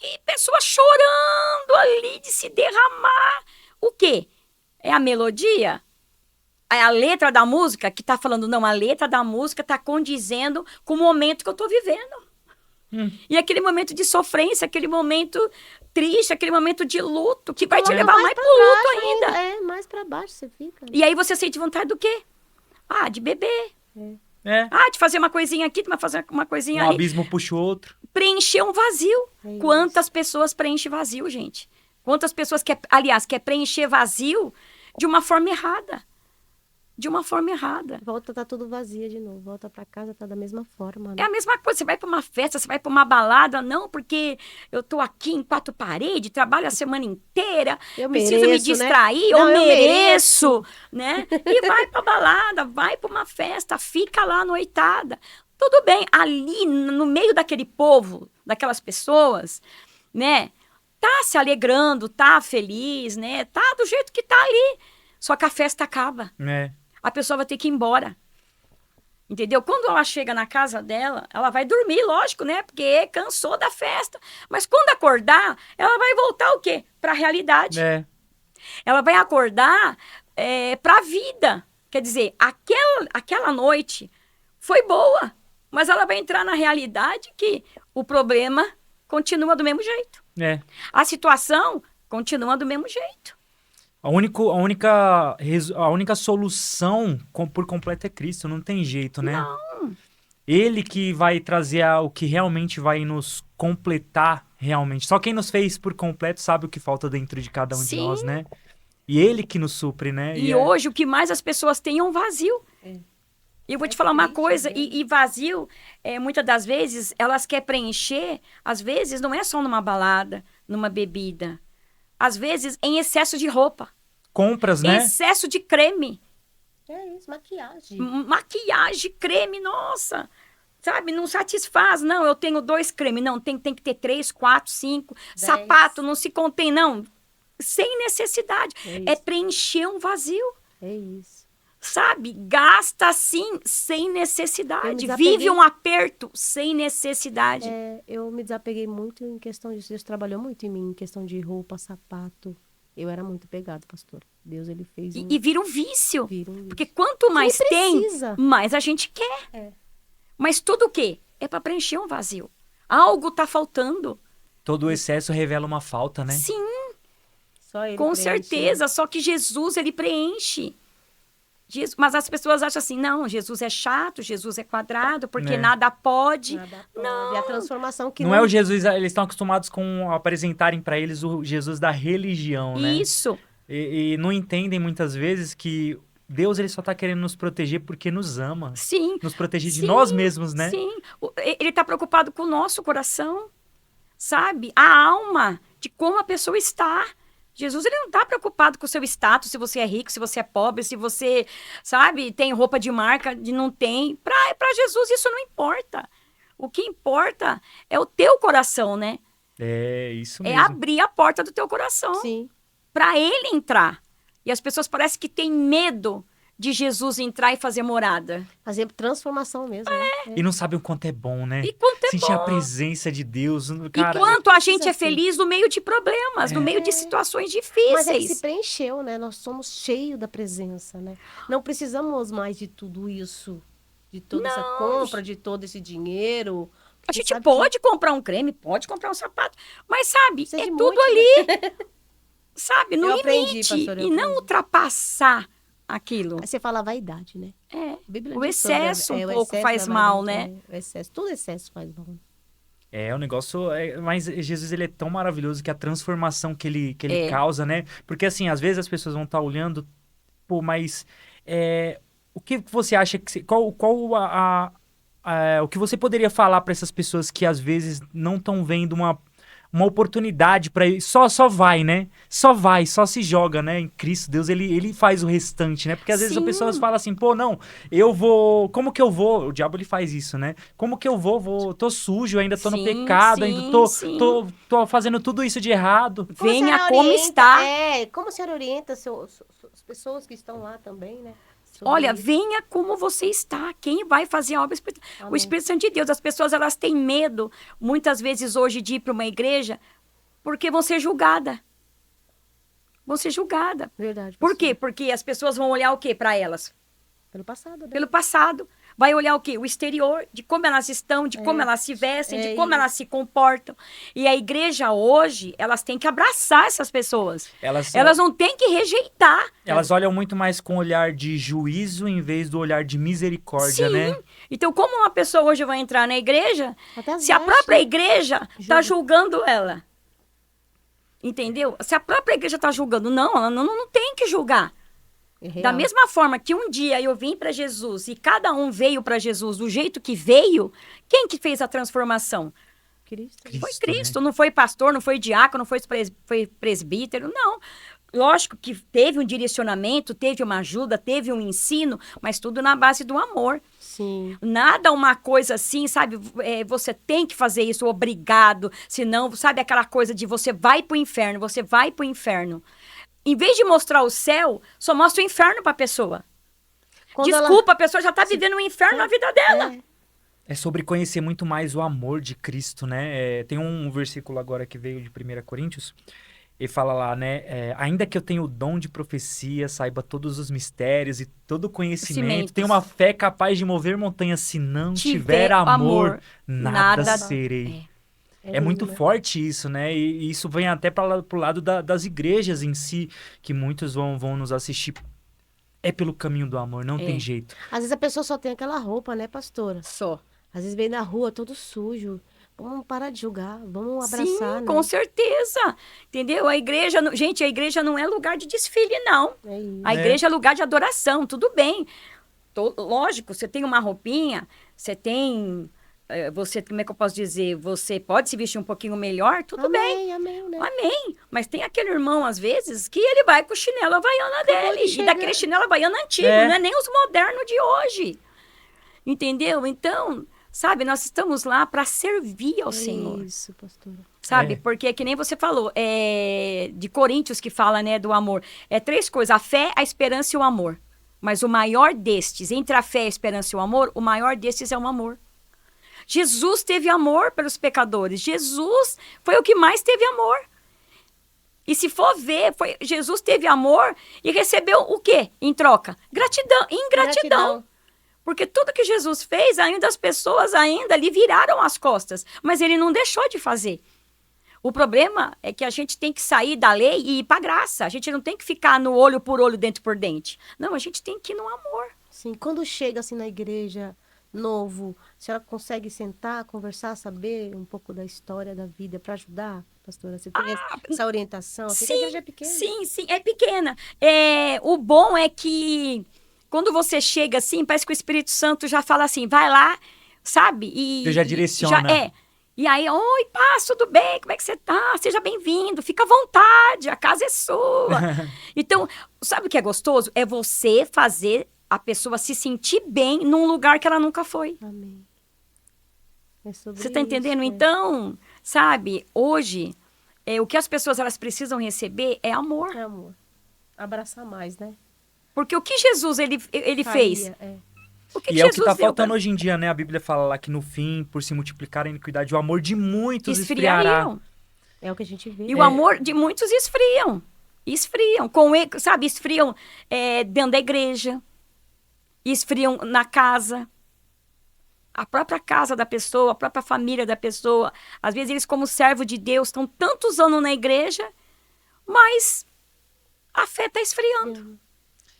e pessoas chorando ali de se derramar. O quê? É a melodia? É a letra da música que tá falando, não, a letra da música tá condizendo com o momento que eu tô vivendo. E aquele momento de sofrência, aquele momento triste, aquele momento de luto, que vai te levar mais pro luto ainda. Mais pra baixo você fica. E aí você sente vontade do quê? De beber. De fazer uma coisinha aqui, de fazer uma coisinha ali. Um abismo puxa o outro. Preencher um vazio. Quantas pessoas preenchem vazio, gente? Quantas pessoas quer preencher vazio de uma forma errada. De uma forma errada. Volta, tá tudo vazia de novo. Volta pra casa, tá da mesma forma. Né? É a mesma coisa. Você vai pra uma festa, você vai pra uma balada. Não, porque eu tô aqui em quatro paredes, trabalho a semana inteira. Preciso me distrair, né? eu mereço. Né? E vai pra balada, vai pra uma festa, fica lá noitada. Tudo bem, ali no meio daquele povo, daquelas pessoas, né? Tá se alegrando, tá feliz, né? Tá do jeito que tá ali. Só que a festa acaba. A pessoa vai ter que ir embora. Entendeu? Quando ela chega na casa dela, ela vai dormir, lógico, né? Porque cansou da festa. Mas quando acordar, ela vai voltar o quê? Pra realidade. Ela vai acordar pra vida. Quer dizer, aquela noite foi boa. Mas ela vai entrar na realidade que o problema continua do mesmo jeito. A situação continua do mesmo jeito. A única solução por completo é Cristo, não tem jeito, né? Não. Ele que vai trazer o que realmente vai nos completar realmente. Só quem nos fez por completo sabe o que falta dentro de cada um de nós, né? E ele que nos supre, né? E hoje o que mais as pessoas têm é um vazio. E eu vou te falar uma coisa, e vazio, muitas das vezes, elas querem preencher, às vezes não é só numa balada, numa bebida. Às vezes em excesso de roupa. Compras, né? Excesso de creme. É isso, maquiagem. Maquiagem, creme, nossa. Sabe, não satisfaz. Não, eu tenho 2 cremes. Não, tem que ter 3, 4, 5. 10. Sapato, não se contém, não. Sem necessidade. É preencher um vazio. É isso. Sabe? Gasta assim, sem necessidade. Vive um aperto sem necessidade. Eu me desapeguei muito em questão disso. Deus trabalhou muito em mim, em questão de roupa, sapato. Eu era muito pegado, pastor. Deus, ele fez E vira um vício. Porque quanto mais tem, mais a gente quer. Mas tudo o quê? É para preencher um vazio. Algo tá faltando. Todo o excesso revela uma falta, né? Sim. Só ele Com preenche, certeza, só que Jesus, ele preenche. Mas as pessoas acham assim, não, Jesus é chato, Jesus é quadrado, porque Né? nada pode. Nada pode. Não. E a transformação que Não é o Jesus, eles estão acostumados com apresentarem para eles o Jesus da religião, né? Isso. E não entendem muitas vezes que Deus ele só tá querendo nos proteger porque nos ama. Sim. Nos proteger de Sim, nós mesmos, né? Sim. Ele está preocupado com o nosso coração, sabe? A alma, de como a pessoa está. Jesus, ele não está preocupado com o seu status, se você é rico, se você é pobre, se você, sabe, tem roupa de marca, de não tem. Para Jesus isso não importa. O que importa é o teu coração, né? É, isso É mesmo. abrir a porta do teu coração Sim. para ele entrar. E as pessoas parecem que têm medo de Jesus entrar e fazer morada. Fazer transformação mesmo, né? E não sabem o quanto é bom, né? E quanto é Sentir a bom. presença de Deus. E Cara, quanto a gente é assim. feliz no meio de problemas, no meio de situações difíceis. Mas é que se preencheu, né? Nós somos cheios da presença, né? Não precisamos mais de tudo isso, de toda essa Não. compra, de todo esse dinheiro. A Você gente sabe pode comprar um creme, pode comprar um sapato, mas sabe, Precisa é de tudo muito, ali, sabe, no Eu aprendi, limite. pastora, eu E não aprendi. ultrapassar aquilo. Aí você fala vaidade, né? É. A Bíblia O diz sobre excesso um o pouco excesso faz da mal, vaidade, né? O excesso, todo excesso faz mal. o negócio. Mas Jesus, ele é tão maravilhoso que a transformação que ele É. causa, né? Porque, assim, às vezes as pessoas vão estar olhando, pô, mas. O que você acha que. Qual o que você poderia falar para essas pessoas que às vezes não estão vendo uma oportunidade para ir? Só vai, né? Só se joga, né? Em Cristo, Deus, ele faz o restante, né? Porque às vezes as Sim. pessoas falam assim, pô, não, eu vou. Como que eu vou? O diabo ele faz isso, né? Como que eu vou? Tô sujo, ainda tô no Sim, pecado, sim, ainda sim. tô fazendo tudo isso de errado. Como a Venha senhora como orienta- está. Como a senhora orienta as pessoas que estão lá também, né? Sobre Olha, isso. venha como você está. Quem vai fazer a obra espiritual? O Amém. Espírito Santo de Deus. As pessoas, elas têm medo, muitas vezes hoje, de ir para uma igreja, porque vão ser julgadas. Vão ser julgadas. Verdade. Por pastor. quê? Porque as pessoas vão olhar o quê para elas? Pelo passado, né? Pelo passado. Vai olhar o quê? O exterior, de como elas estão, de como elas se vestem, de como isso. elas se comportam. E a igreja hoje, elas têm que abraçar essas pessoas. Elas Elas não têm que rejeitar. olham muito mais com olhar de juízo em vez do olhar de misericórdia, Sim. né? Então, como uma pessoa hoje vai entrar na igreja, Até as se a vestes. própria igreja está Julga. julgando ela? Entendeu? Se a própria igreja está julgando, não, ela não tem que julgar. É real. Da mesma forma que um dia eu vim para Jesus e cada um veio para Jesus do jeito que veio, quem que fez a transformação? Cristo. Cristo, Foi né? Cristo, não foi pastor, não foi diácono, não foi presbítero, não. Lógico que teve um direcionamento, teve uma ajuda, teve um ensino, mas tudo na base do amor. Sim. Nada uma coisa assim, sabe? Você tem que fazer isso, obrigado. Senão, sabe aquela coisa de você vai pro inferno, você vai pro inferno. Em vez de mostrar o céu, só mostra o inferno pra pessoa. Quando ela- Desculpa, a pessoa já tá vivendo um inferno na vida dela. É, É sobre conhecer muito mais o amor de Cristo, né? Tem um versículo agora que veio de 1 Coríntios, ele fala lá, né? Ainda que eu tenha o dom de profecia, saiba todos os mistérios e todo o conhecimento, Cimentos. tenha uma fé capaz de mover montanhas, se não tiver Tiver amor, amor, nada, nada serei. É lindo, muito né? forte isso, né? E isso vem até pro lado das igrejas em si, que muitos vão nos assistir. É pelo caminho do amor, não tem jeito. Às vezes a pessoa só tem aquela roupa, né, pastora? Só. Às vezes vem na rua todo sujo. Vamos parar de julgar, vamos abraçar, Sim, né? com certeza. Entendeu? A igreja, gente, a igreja não é lugar de desfile, não. É isso. A igreja é lugar de adoração, tudo bem. Lógico, você tem uma roupinha, você tem... Você, como é que eu posso dizer? Você pode se vestir um pouquinho melhor, tudo bem. Amém, né? Amém. Mas tem aquele irmão, às vezes, que ele vai com o chinelo havaiana dele. E chegar. daquele chinelo havaiana antigo, É. não é nem os modernos de hoje. Entendeu? Então, sabe, nós estamos lá para servir ao Senhor. Isso, pastora. Sabe? É. Porque, que nem você falou, de Coríntios que fala, né, do amor. É 3 coisas: a fé, a esperança e o amor. Mas o maior destes, entre a fé, a esperança e o amor, o maior destes é o amor. Jesus teve amor pelos pecadores. Jesus foi o que mais teve amor. E se for ver, Jesus teve amor e recebeu o quê em troca? Gratidão, ingratidão. Porque tudo que Jesus fez, ainda as pessoas ainda lhe viraram as costas. Mas ele não deixou de fazer. O problema é que a gente tem que sair da lei e ir pra graça. A gente não tem que ficar no olho por olho, dente por dente. Não, a gente tem que ir no amor. Sim, quando chega assim na igreja novo, a senhora consegue sentar, conversar, saber um pouco da história da vida para ajudar, pastora? Você tem essa orientação? Assim, que a igreja é pequena. Sim, é pequena. O bom é que quando você chega assim, parece que o Espírito Santo já fala assim, vai lá, sabe? Ele já direciona. E aí, oi, paz, tudo bem? Como é que você tá? Seja bem-vindo, fica à vontade, a casa é sua. Então, sabe o que é gostoso? É você fazer a pessoa se sentir bem num lugar que ela nunca foi. Amém. É sobre Você tá entendendo? isso, Então, sabe, hoje, o que as pessoas elas precisam receber é amor. É amor. Abraçar mais, né? Porque o que Jesus ele fez? O que E que é o que Jesus tá deu faltando pra- hoje em dia, né? A Bíblia fala lá que no fim, por se multiplicar a iniquidade, o amor de muitos esfriará. Esfriariam. É o que a gente vê. E o amor de muitos esfriam. Esfriam. Sabe, esfriam dentro da igreja. Esfriam na casa. A própria casa da pessoa, a própria família da pessoa. Às vezes eles, como servo de Deus, estão tantos anos na igreja, mas a fé está esfriando.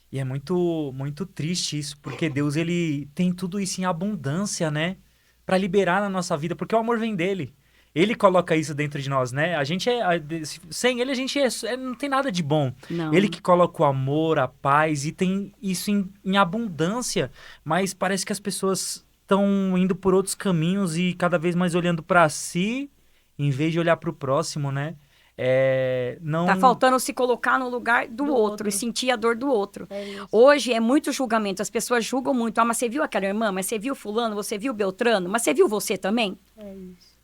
E é muito, muito triste isso, porque Deus, ele tem tudo isso em abundância, né? Pra liberar na nossa vida, porque o amor vem dele. Ele coloca isso dentro de nós, né? A gente sem ele, a gente não tem nada de bom. Não. Ele que coloca o amor, a paz, e tem isso em abundância. Mas parece que as pessoas estão indo por outros caminhos e cada vez mais olhando pra si, em vez de olhar pro próximo, né? Não... Tá faltando se colocar no lugar do outro e sentir a dor do outro. Hoje é muito julgamento. As pessoas julgam muito. Ah, mas você viu aquela irmã? Mas você viu fulano? Você viu Beltrano? Mas você viu você também? É isso.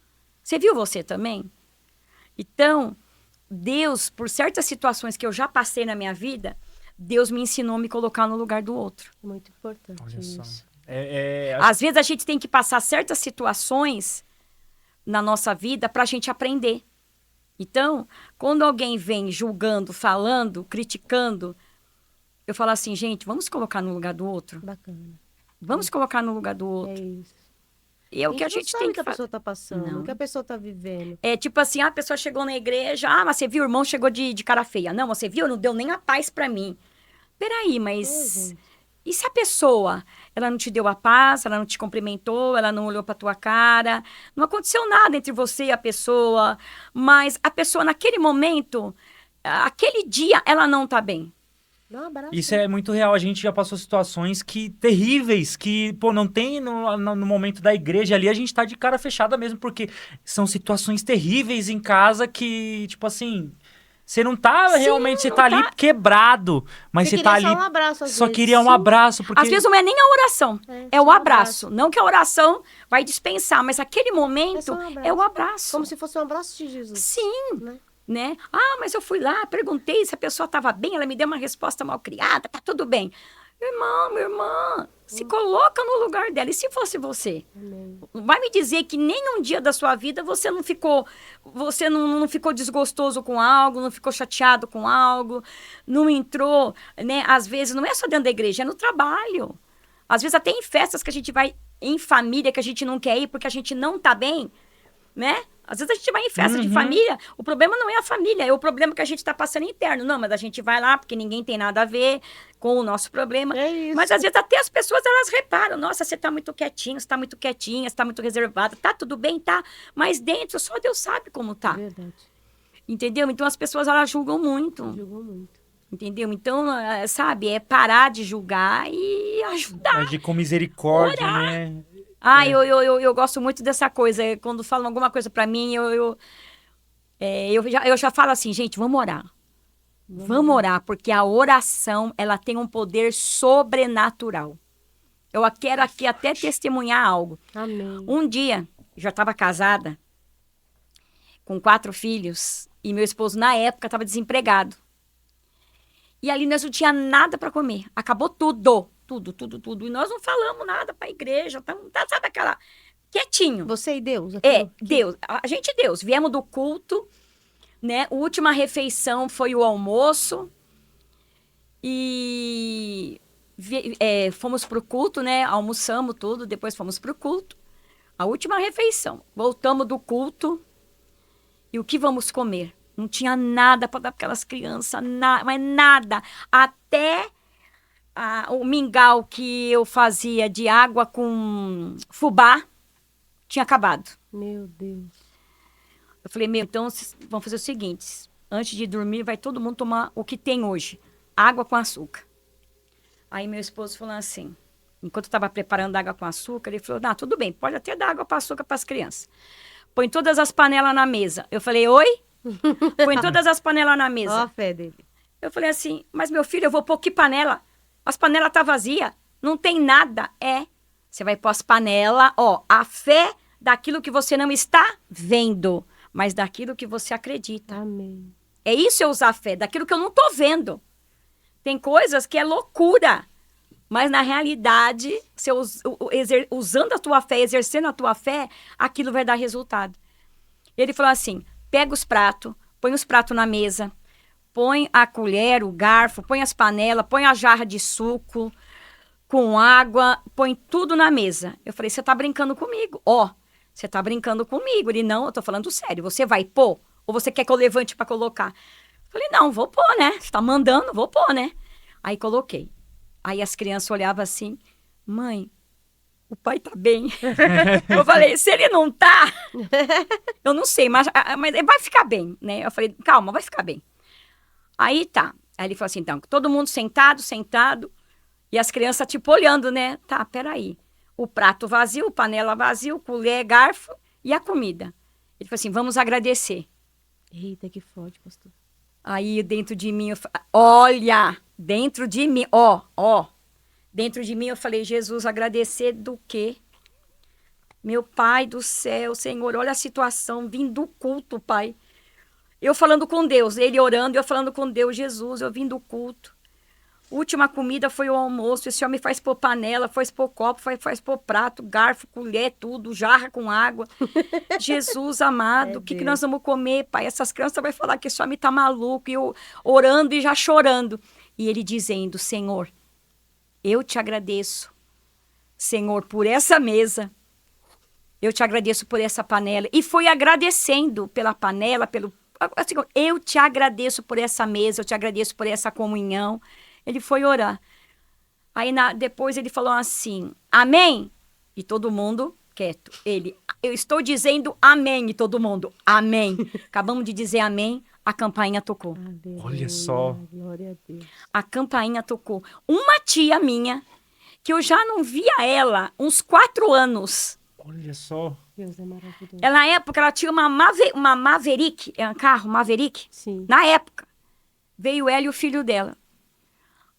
Você viu você também? Então, Deus, por certas situações que eu já passei na minha vida, Deus me ensinou a me colocar no lugar do outro. Muito importante Olha só. isso. Às vezes a gente tem que passar certas situações na nossa vida para a gente aprender. Então, quando alguém vem julgando, falando, criticando, eu falo assim, gente, vamos colocar no lugar do outro? Bacana. Vamos colocar no lugar do outro. É isso. E é o que a gente tem que que a fazer. pessoa está passando, Não. o que a pessoa está vivendo. É tipo assim, a pessoa chegou na igreja, mas você viu, o irmão chegou de cara feia. Não, você viu, não deu nem a paz pra mim. Peraí, mas... E se a pessoa, ela não te deu a paz, ela não te cumprimentou, ela não olhou pra tua cara, não aconteceu nada entre você e a pessoa, mas a pessoa naquele momento, aquele dia, ela não tá bem. Dá um abraço. Isso é muito real. A gente já passou situações terríveis, que, pô, não tem no momento da igreja ali, a gente tá de cara fechada mesmo, porque são situações terríveis em casa que, tipo assim, você não tá realmente, você tá ali quebrado, mas você tá ali... Só um abraço, às Só vezes. queria um abraço, porque... Às vezes não é nem a oração, é só o um abraço. Não que a oração vai dispensar, mas aquele momento só um abraço. é o abraço. Como se fosse um abraço de Jesus. Sim. Né? Ah, mas eu fui lá, perguntei se a pessoa estava bem, ela me deu uma resposta mal criada, tá tudo bem. Irmão, minha irmã, se coloca no lugar dela. E se fosse você? Amém. Vai me dizer que nem um dia da sua vida você não ficou desgostoso com algo, não ficou chateado com algo, não entrou, né? Às vezes, não é só dentro da igreja, é no trabalho. Às vezes até em festas que a gente vai em família, que a gente não quer ir porque a gente não tá bem, né? Às vezes a gente vai em festa de família, o problema não é a família, é o problema que a gente está passando interno. Não, mas a gente vai lá porque ninguém tem nada a ver com o nosso problema. É isso. Mas às vezes até as pessoas, elas reparam. Nossa, você está muito quietinho, você está muito quietinha, você está muito reservada. Tá tudo bem, tá? Mas dentro, só Deus sabe como tá. Verdade. Entendeu? Então as pessoas, elas julgam muito. Julgou muito. Entendeu? Então, sabe, é parar de julgar e ajudar. Agir com misericórdia, Orar. né? Eu gosto muito dessa coisa. Quando falam alguma coisa pra mim, eu já falo assim, gente, vamos orar. Vamos orar, porque a oração, ela tem um poder sobrenatural. Eu quero aqui até testemunhar algo. Amém. Um dia, já estava casada, com 4 filhos, e meu esposo, na época, estava desempregado. E ali nós não tinha nada para comer. Acabou tudo. Tudo. E nós não falamos nada para a igreja. Sabe aquela... Quietinho. Você e Deus? Deus. A gente e Deus. Viemos do culto, né? A última refeição foi o almoço. E fomos pro culto, né? Almoçamos tudo, depois fomos pro culto. A última refeição. Voltamos do culto. E o que vamos comer? Não tinha nada para dar para aquelas crianças, mas nada. Até o mingau que eu fazia de água com fubá tinha acabado. Meu Deus. Eu falei, então vamos fazer o seguinte, antes de dormir vai todo mundo tomar o que tem hoje, água com açúcar. Aí meu esposo falou assim, enquanto eu estava preparando água com açúcar, ele falou, tudo bem, pode até dar água com açúcar para as crianças. Põe todas as panelas na mesa. Eu falei, oi? Põe todas as panelas na mesa. Ó a fé dele. Eu falei assim, mas meu filho, eu vou pôr que panela? As panelas tá vazias, não tem nada. Você vai pôr as panelas, a fé daquilo que você não está vendo, mas daquilo que você acredita. Amém. É isso eu usar a fé, daquilo que eu não tô vendo. Tem coisas que é loucura, mas na realidade, usando a tua fé, exercendo a tua fé, aquilo vai dar resultado. Ele falou assim, pega os pratos, põe os pratos na mesa, põe a colher, o garfo, põe as panelas, põe a jarra de suco com água, põe tudo na mesa. Eu falei, você tá brincando comigo? Você tá brincando comigo. Ele, não, eu tô falando sério. Você vai pôr? Ou você quer que eu levante pra colocar? Eu falei, não, vou pôr, né? Você tá mandando, vou pôr, né? Aí coloquei. Aí as crianças olhavam assim, mãe, o pai tá bem. Eu falei, se ele não tá, eu não sei, mas vai ficar bem, né? Eu falei, calma, vai ficar bem. Aí tá. Aí ele falou assim, então, todo mundo sentado, e as crianças tipo olhando, né? Tá, peraí. O prato vazio, panela vazio, colher, garfo e a comida. Ele falou assim, vamos agradecer. Eita, que forte, pastor. Aí dentro de mim, olha, dentro de mim, dentro de mim eu falei, Jesus, agradecer do quê? Meu Pai do céu, Senhor, olha a situação, vim do culto, Pai. Eu falando com Deus, ele orando, eu falando com Deus, Jesus, eu vim do culto. Última comida foi o almoço, esse homem faz pôr panela, faz pôr copo, faz pôr prato, garfo, colher, tudo, jarra com água. Jesus amado, o que nós vamos comer, Pai? Essas crianças vão falar que esse homem tá maluco, e eu orando e já chorando. E ele dizendo, Senhor, eu te agradeço, Senhor, por essa mesa. Eu te agradeço por essa panela. E foi agradecendo pela panela, assim, eu te agradeço por essa mesa, eu te agradeço por essa comunhão. Ele foi orar. Aí depois ele falou assim, amém? E todo mundo quieto. Eu estou dizendo amém, e todo mundo, amém. Acabamos de dizer amém, a campainha tocou. Olha só. Glória a Deus. A campainha tocou. Uma tia minha, que eu já não via ela uns 4 anos. Olha só. Deus é maravilhoso. Na época, ela tinha uma Maverick, um carro Maverick. Sim. Na época, veio ela e o filho dela.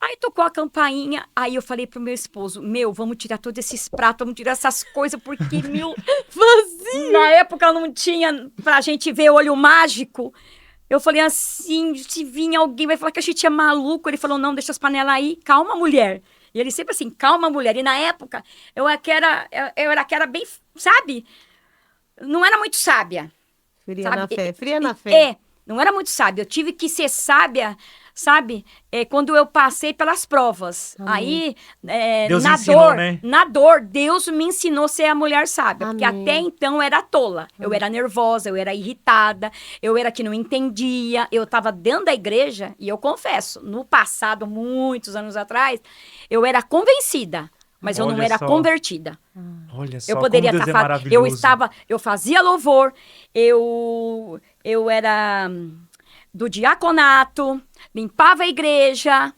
Aí tocou a campainha, aí eu falei pro meu esposo, vamos tirar todos esses pratos, vamos tirar essas coisas, porque, vazio. Na época não tinha pra gente ver olho mágico. Eu falei assim, se vir alguém vai falar que a gente é maluco. Ele falou, não, deixa as panelas aí, calma, mulher. E ele sempre assim, calma, mulher. E na época, eu era aquela bem, sabe? Não era muito sábia. Fria sabe? na fé, fria na fé. Não era muito sábia. Eu tive que ser sábia, sabe? Quando eu passei pelas provas. Amém. Aí, Deus na ensinou, dor, né? na dor, Deus me ensinou a ser a mulher sábia. Amém. Porque até então eu era tola. Eu era nervosa, eu era irritada, eu era que não entendia. Eu estava dentro da igreja, e eu confesso, no passado, muitos anos atrás, eu era convencida. Mas eu não Olha era só. convertida. Olha só, Eu poderia como Deus estar é maravilhoso. eu fazia louvor, eu era do diaconato, limpava a igreja,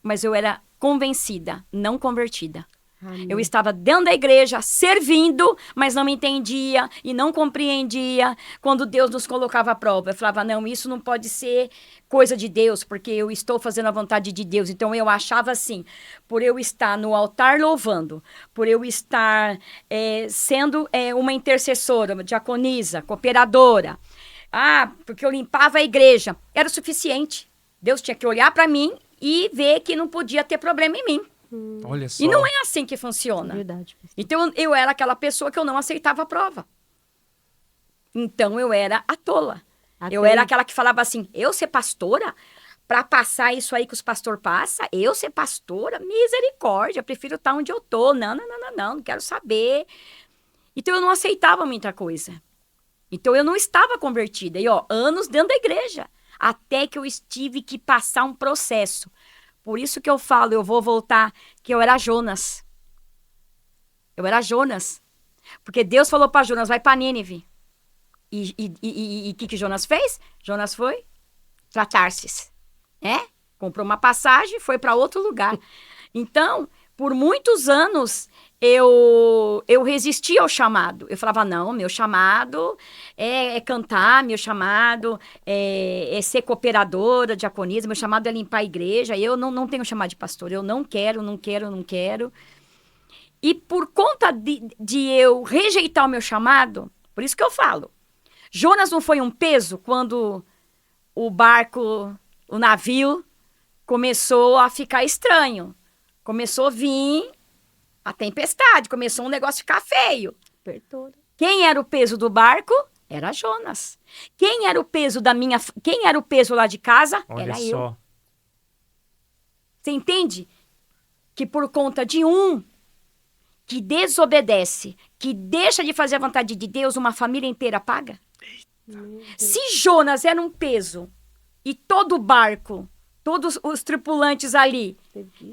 mas eu era convencida, não convertida. Amém. Eu estava dentro da igreja, servindo, mas não me entendia e não compreendia quando Deus nos colocava à prova. Eu falava, não, isso não pode ser coisa de Deus, porque eu estou fazendo a vontade de Deus. Então, eu achava assim, por eu estar no altar louvando, por eu estar sendo uma intercessora, uma diaconisa, cooperadora, porque eu limpava a igreja, era o suficiente. Deus tinha que olhar para mim e ver que não podia ter problema em mim. Olha só. E não é assim que funciona. Verdade. Então, eu era aquela pessoa que eu não aceitava a prova. Então, eu era a tola. Eu era aquela que falava assim, eu ser pastora? Para passar isso aí que os pastores passam? Eu ser pastora? Misericórdia, prefiro estar onde eu tô. Não quero saber. Então, eu não aceitava muita coisa. Então eu não estava convertida. E anos dentro da igreja. Até que eu tive que passar um processo. Por isso que eu falo, eu vou voltar, que eu era Jonas. Eu era Jonas. Porque Deus falou para Jonas, vai para Nínive. E o que Jonas fez? Jonas foi para Tarsis. Comprou uma passagem, foi para outro lugar. Então, por muitos anos, eu resisti ao chamado. Eu falava, não, meu chamado é cantar, meu chamado é ser cooperadora, diaconisa, meu chamado é limpar a igreja. Eu não tenho chamado de pastor, eu não quero. E por conta de eu rejeitar o meu chamado, por isso que eu falo, Jonas não foi um peso quando o barco, o navio, começou a ficar estranho. Começou a vir a tempestade, começou um negócio a ficar feio. Apertou. Quem era o peso do barco? Era Jonas. Quem era o peso lá de casa? Olha era só. eu. Você entende? Que por conta de um que desobedece, que deixa de fazer a vontade de Deus, uma família inteira paga? Se Jonas era um peso e todo o barco, todos os tripulantes ali,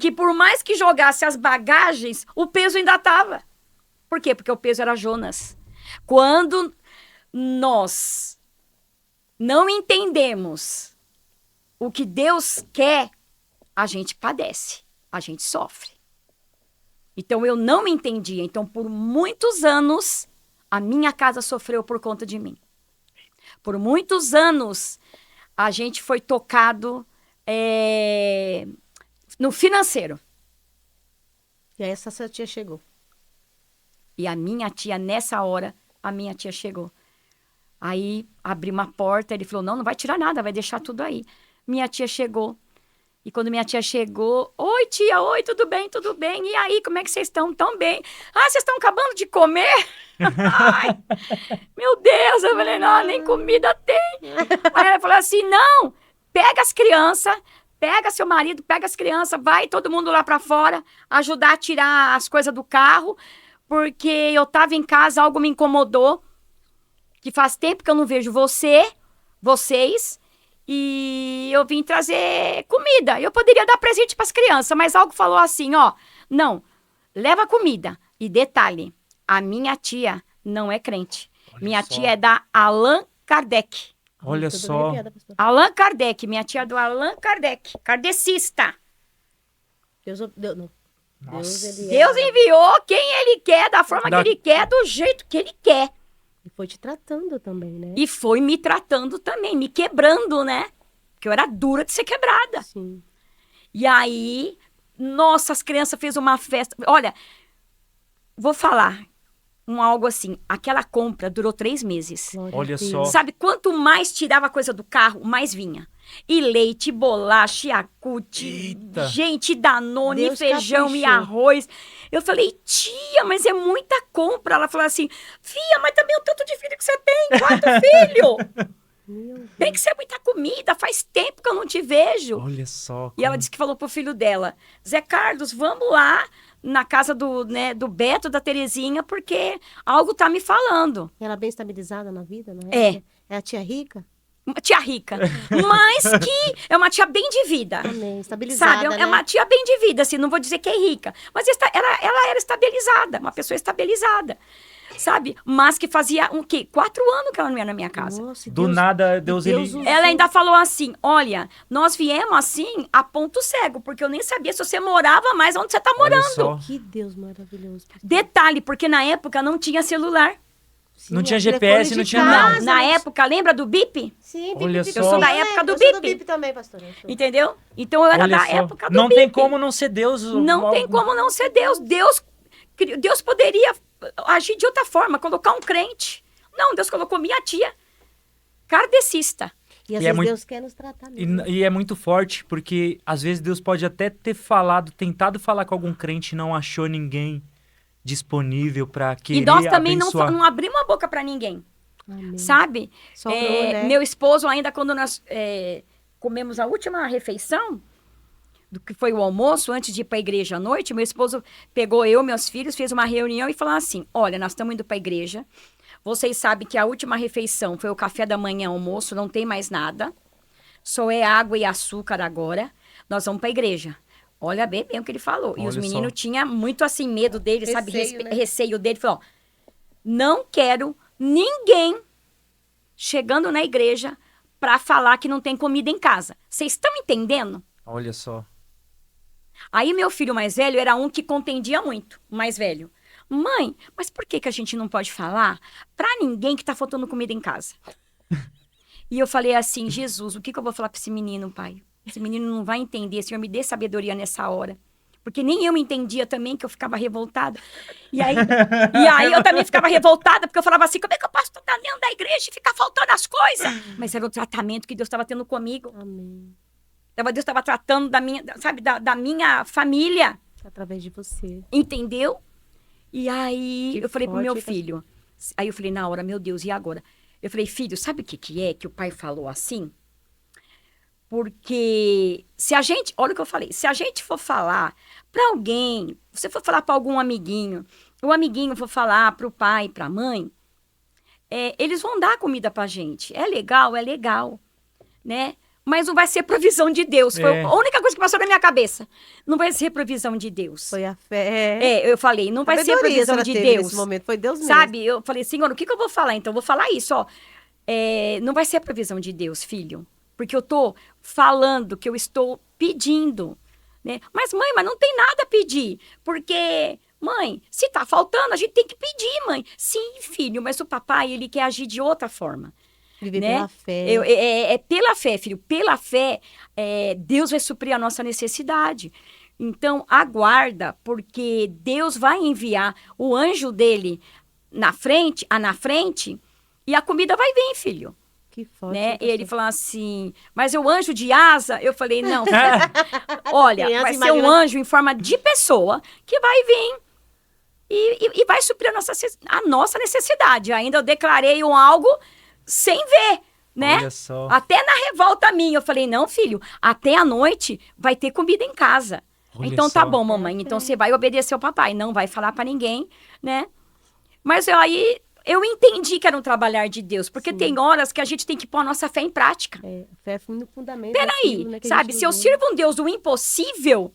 que por mais que jogasse as bagagens, o peso ainda estava. Por quê? Porque o peso era Jonas. Quando nós não entendemos o que Deus quer, a gente padece, a gente sofre. Então eu não me entendia. Então por muitos anos a minha casa sofreu por conta de mim. Por muitos anos a gente foi tocado no financeiro. E aí essa sua tia chegou. E a minha tia, nessa hora, chegou. Aí abri uma porta, ele falou, não vai tirar nada, vai deixar tudo aí. Minha tia chegou. E quando minha tia chegou, oi tia, oi, tudo bem? E aí, como é que vocês estão? Tão bem? Ah, vocês estão acabando de comer? Ai, meu Deus, eu falei, não, nem comida tem. Aí ela falou assim, não, pega as crianças, pega seu marido, pega as crianças, vai todo mundo lá pra fora, ajudar a tirar as coisas do carro, porque eu tava em casa, algo me incomodou, que faz tempo que eu não vejo vocês, e eu vim trazer comida. Eu poderia dar presente para as crianças, mas algo falou assim, não, leva comida. E detalhe, a minha tia não é crente. Minha tia é da Allan Kardec. Olha só. Allan Kardec, minha tia é do Allan Kardec, kardecista. Deus enviou quem ele quer, da forma que ele quer, do jeito que ele quer. E foi te tratando também, né? E foi me tratando também, me quebrando, né? Porque eu era dura de ser quebrada. Sim. E aí, nossa, as crianças fez uma festa. Olha, vou falar algo assim. Aquela compra durou 3 meses. Olha só. Sabe, quanto mais tirava coisa do carro, mais vinha. E leite, bolacha, Yakult, gente, Danone, Deus feijão caprichou. e arroz. Eu falei, tia, mas é muita compra. Ela falou assim, filha, mas também o tanto de filho que você tem, 4 filhos. Tem que ser muita comida, faz tempo que eu não te vejo. Olha só. E ela disse que falou pro filho dela, Zé Carlos, vamos lá na casa do Beto, da Terezinha, porque algo tá me falando. E ela bem estabilizada na vida, não é? É. É a tia rica? Uma tia rica, mas que é uma tia bem de vida. Também, estabilizada, sabe? né? É uma tia bem de vida, assim, não vou dizer que é rica, mas ela era estabilizada, uma pessoa estabilizada, sabe? Mas que fazia 4 anos que ela não ia na minha casa. Nossa, Do nada, Deus ele... usou. Ela ainda falou assim, olha, nós viemos assim a ponto cego, porque eu nem sabia se você morava mais onde você tá Olha morando. só. Que Deus maravilhoso. Detalhe, porque na época não tinha celular. Sim, Não tinha é GPS, telefone não de tinha casa, nada. Na época, lembra do bip? Sim, Olha bip, só. bip. Eu sou da época do Eu sou bip. também, pastor. Entendeu? Então eu era Olha da só. época do Não bip. tem como não ser Deus. Não tem como não ser Deus. Deus poderia agir de outra forma, colocar um crente. Não, Deus colocou minha tia, kardecista. E às E é vezes muito- Deus quer nos tratar mesmo. E é muito forte, porque às vezes Deus pode até ter tentado falar com algum crente e não achou ninguém disponível para querer E nós também abençoar. não abrimos a boca para ninguém, Amém. sabe? Sobrou, né? Meu esposo, ainda quando nós comemos a última refeição, do que foi o almoço, antes de ir para a igreja à noite, meu esposo pegou meus filhos, fez uma reunião e falou assim, olha, nós estamos indo para a igreja, Vocês sabem que a última refeição foi o café da manhã, almoço, não tem mais nada. Só é água e açúcar agora. Nós vamos para a igreja. Olha bem o que ele falou. E os Olha meninos só. tinham muito assim, medo dele, sabe? Receio, né? Receio dele. Falou, ó, não quero ninguém chegando na igreja para falar que não tem comida em casa. Vocês estão entendendo? Olha só. Aí meu filho mais velho era um que contendia muito, o mais velho. Mãe, mas por que que a gente não pode falar para ninguém que tá faltando comida em casa? E eu falei assim, Jesus, o que que eu vou falar para esse menino, pai? Esse menino não vai entender, Senhor, me dê sabedoria nessa hora. Porque nem eu me entendia também, que eu ficava revoltada. E aí eu também ficava revoltada, porque eu falava assim, como é que eu posso estar dentro da igreja e ficar faltando as coisas? Mas era o tratamento que Deus estava tendo comigo. Amém. Deus estava tratando da minha, sabe, da minha família. Através de você. Entendeu? E aí Que eu falei pro meu forte, filho. Aí eu falei na hora, meu Deus, e agora? Eu falei, filho, sabe o que que é que o pai falou assim? Porque se a gente, olha o que eu falei, se a gente for falar para alguém, você for falar para algum amiguinho, o amiguinho for falar para o pai, para a mãe, eles vão dar comida pra gente. É legal, né? Mas não vai ser provisão de Deus. Foi a única coisa que passou na minha cabeça. Não vai ser provisão de Deus. Foi a fé. Eu falei, não vai ser provisão de Deus. Nesse momento. Foi Deus mesmo. Sabe? Eu falei, Senhor, o que que eu vou falar? Então, eu vou falar isso, ó. Não vai ser provisão de Deus, filho. Porque eu tô falando que eu estou pedindo, né? Mas, mãe, mas não tem nada a pedir. Porque, mãe, se tá faltando, a gente tem que pedir, mãe. Sim, filho, mas o papai, ele quer agir de outra forma. Viver Né? pela fé. É pela fé, filho. Pela fé, Deus vai suprir a nossa necessidade. Então, aguarda, porque Deus vai enviar o anjo dele na frente, e a comida vai vir, filho. Que forte. Né? E ele falou assim, mas o anjo de asa? Eu falei, não, filho. Olha, Criança vai ser imagina- um anjo em forma de pessoa que vai vir e vai suprir a nossa necessidade. Ainda eu declarei algo sem ver, né? Olha só. Até na revolta minha, eu falei, não, filho, até a noite vai ter comida em casa. Olha Então só. tá bom, mamãe, então você vai obedecer ao papai, não vai falar pra ninguém, né? Mas aí eu entendi que era um trabalhar de Deus, porque Sim. tem horas que a gente tem que pôr a nossa fé em prática. Fé no fundamento. Peraí, daquilo, né, que a sabe, gente se eu não vê. sirvo um Deus do impossível,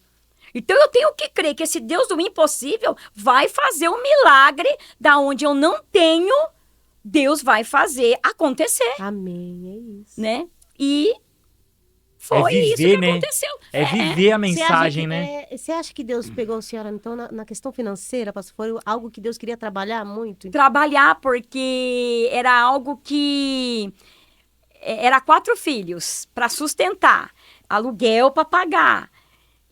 então eu tenho que crer que esse Deus do impossível vai fazer um milagre da onde eu não tenho, Deus vai fazer acontecer, Amém, é isso. né? E foi viver, isso que né? aconteceu. É viver a Você mensagem, acha né? Você acha que Deus pegou a senhora, então, na questão financeira, pastor? Foi algo que Deus queria trabalhar muito? Trabalhar, porque era algo que era 4 filhos para sustentar, aluguel para pagar.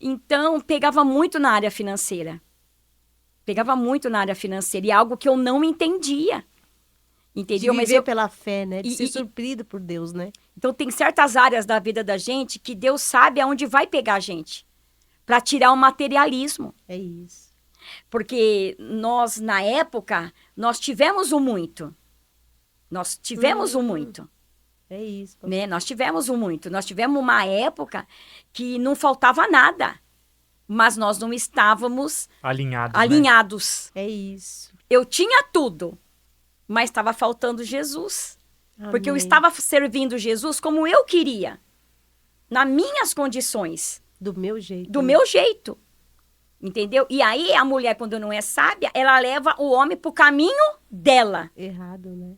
Então, pegava muito na área financeira. Pegava muito na área financeira. E é algo que eu não entendia. De Entendeu? viver pela fé, né? De E- ser e- surpreendido por Deus, né? Então, tem certas áreas da vida da gente que Deus sabe aonde vai pegar a gente. Para tirar o materialismo. É isso. Porque nós, na época, nós tivemos o muito. Nós tivemos o muito. É isso. pastor. Né? Nós tivemos o muito. Nós tivemos uma época que não faltava nada. Mas nós não estávamos Alinhados, né? alinhados. É isso. Eu tinha tudo, mas estava faltando Jesus. Porque eu Amém. estava servindo Jesus como eu queria. Nas minhas condições. Do meu jeito. Do né? meu jeito. Entendeu? E aí, a mulher, quando não é sábia, ela leva o homem pro caminho dela. Errado, né?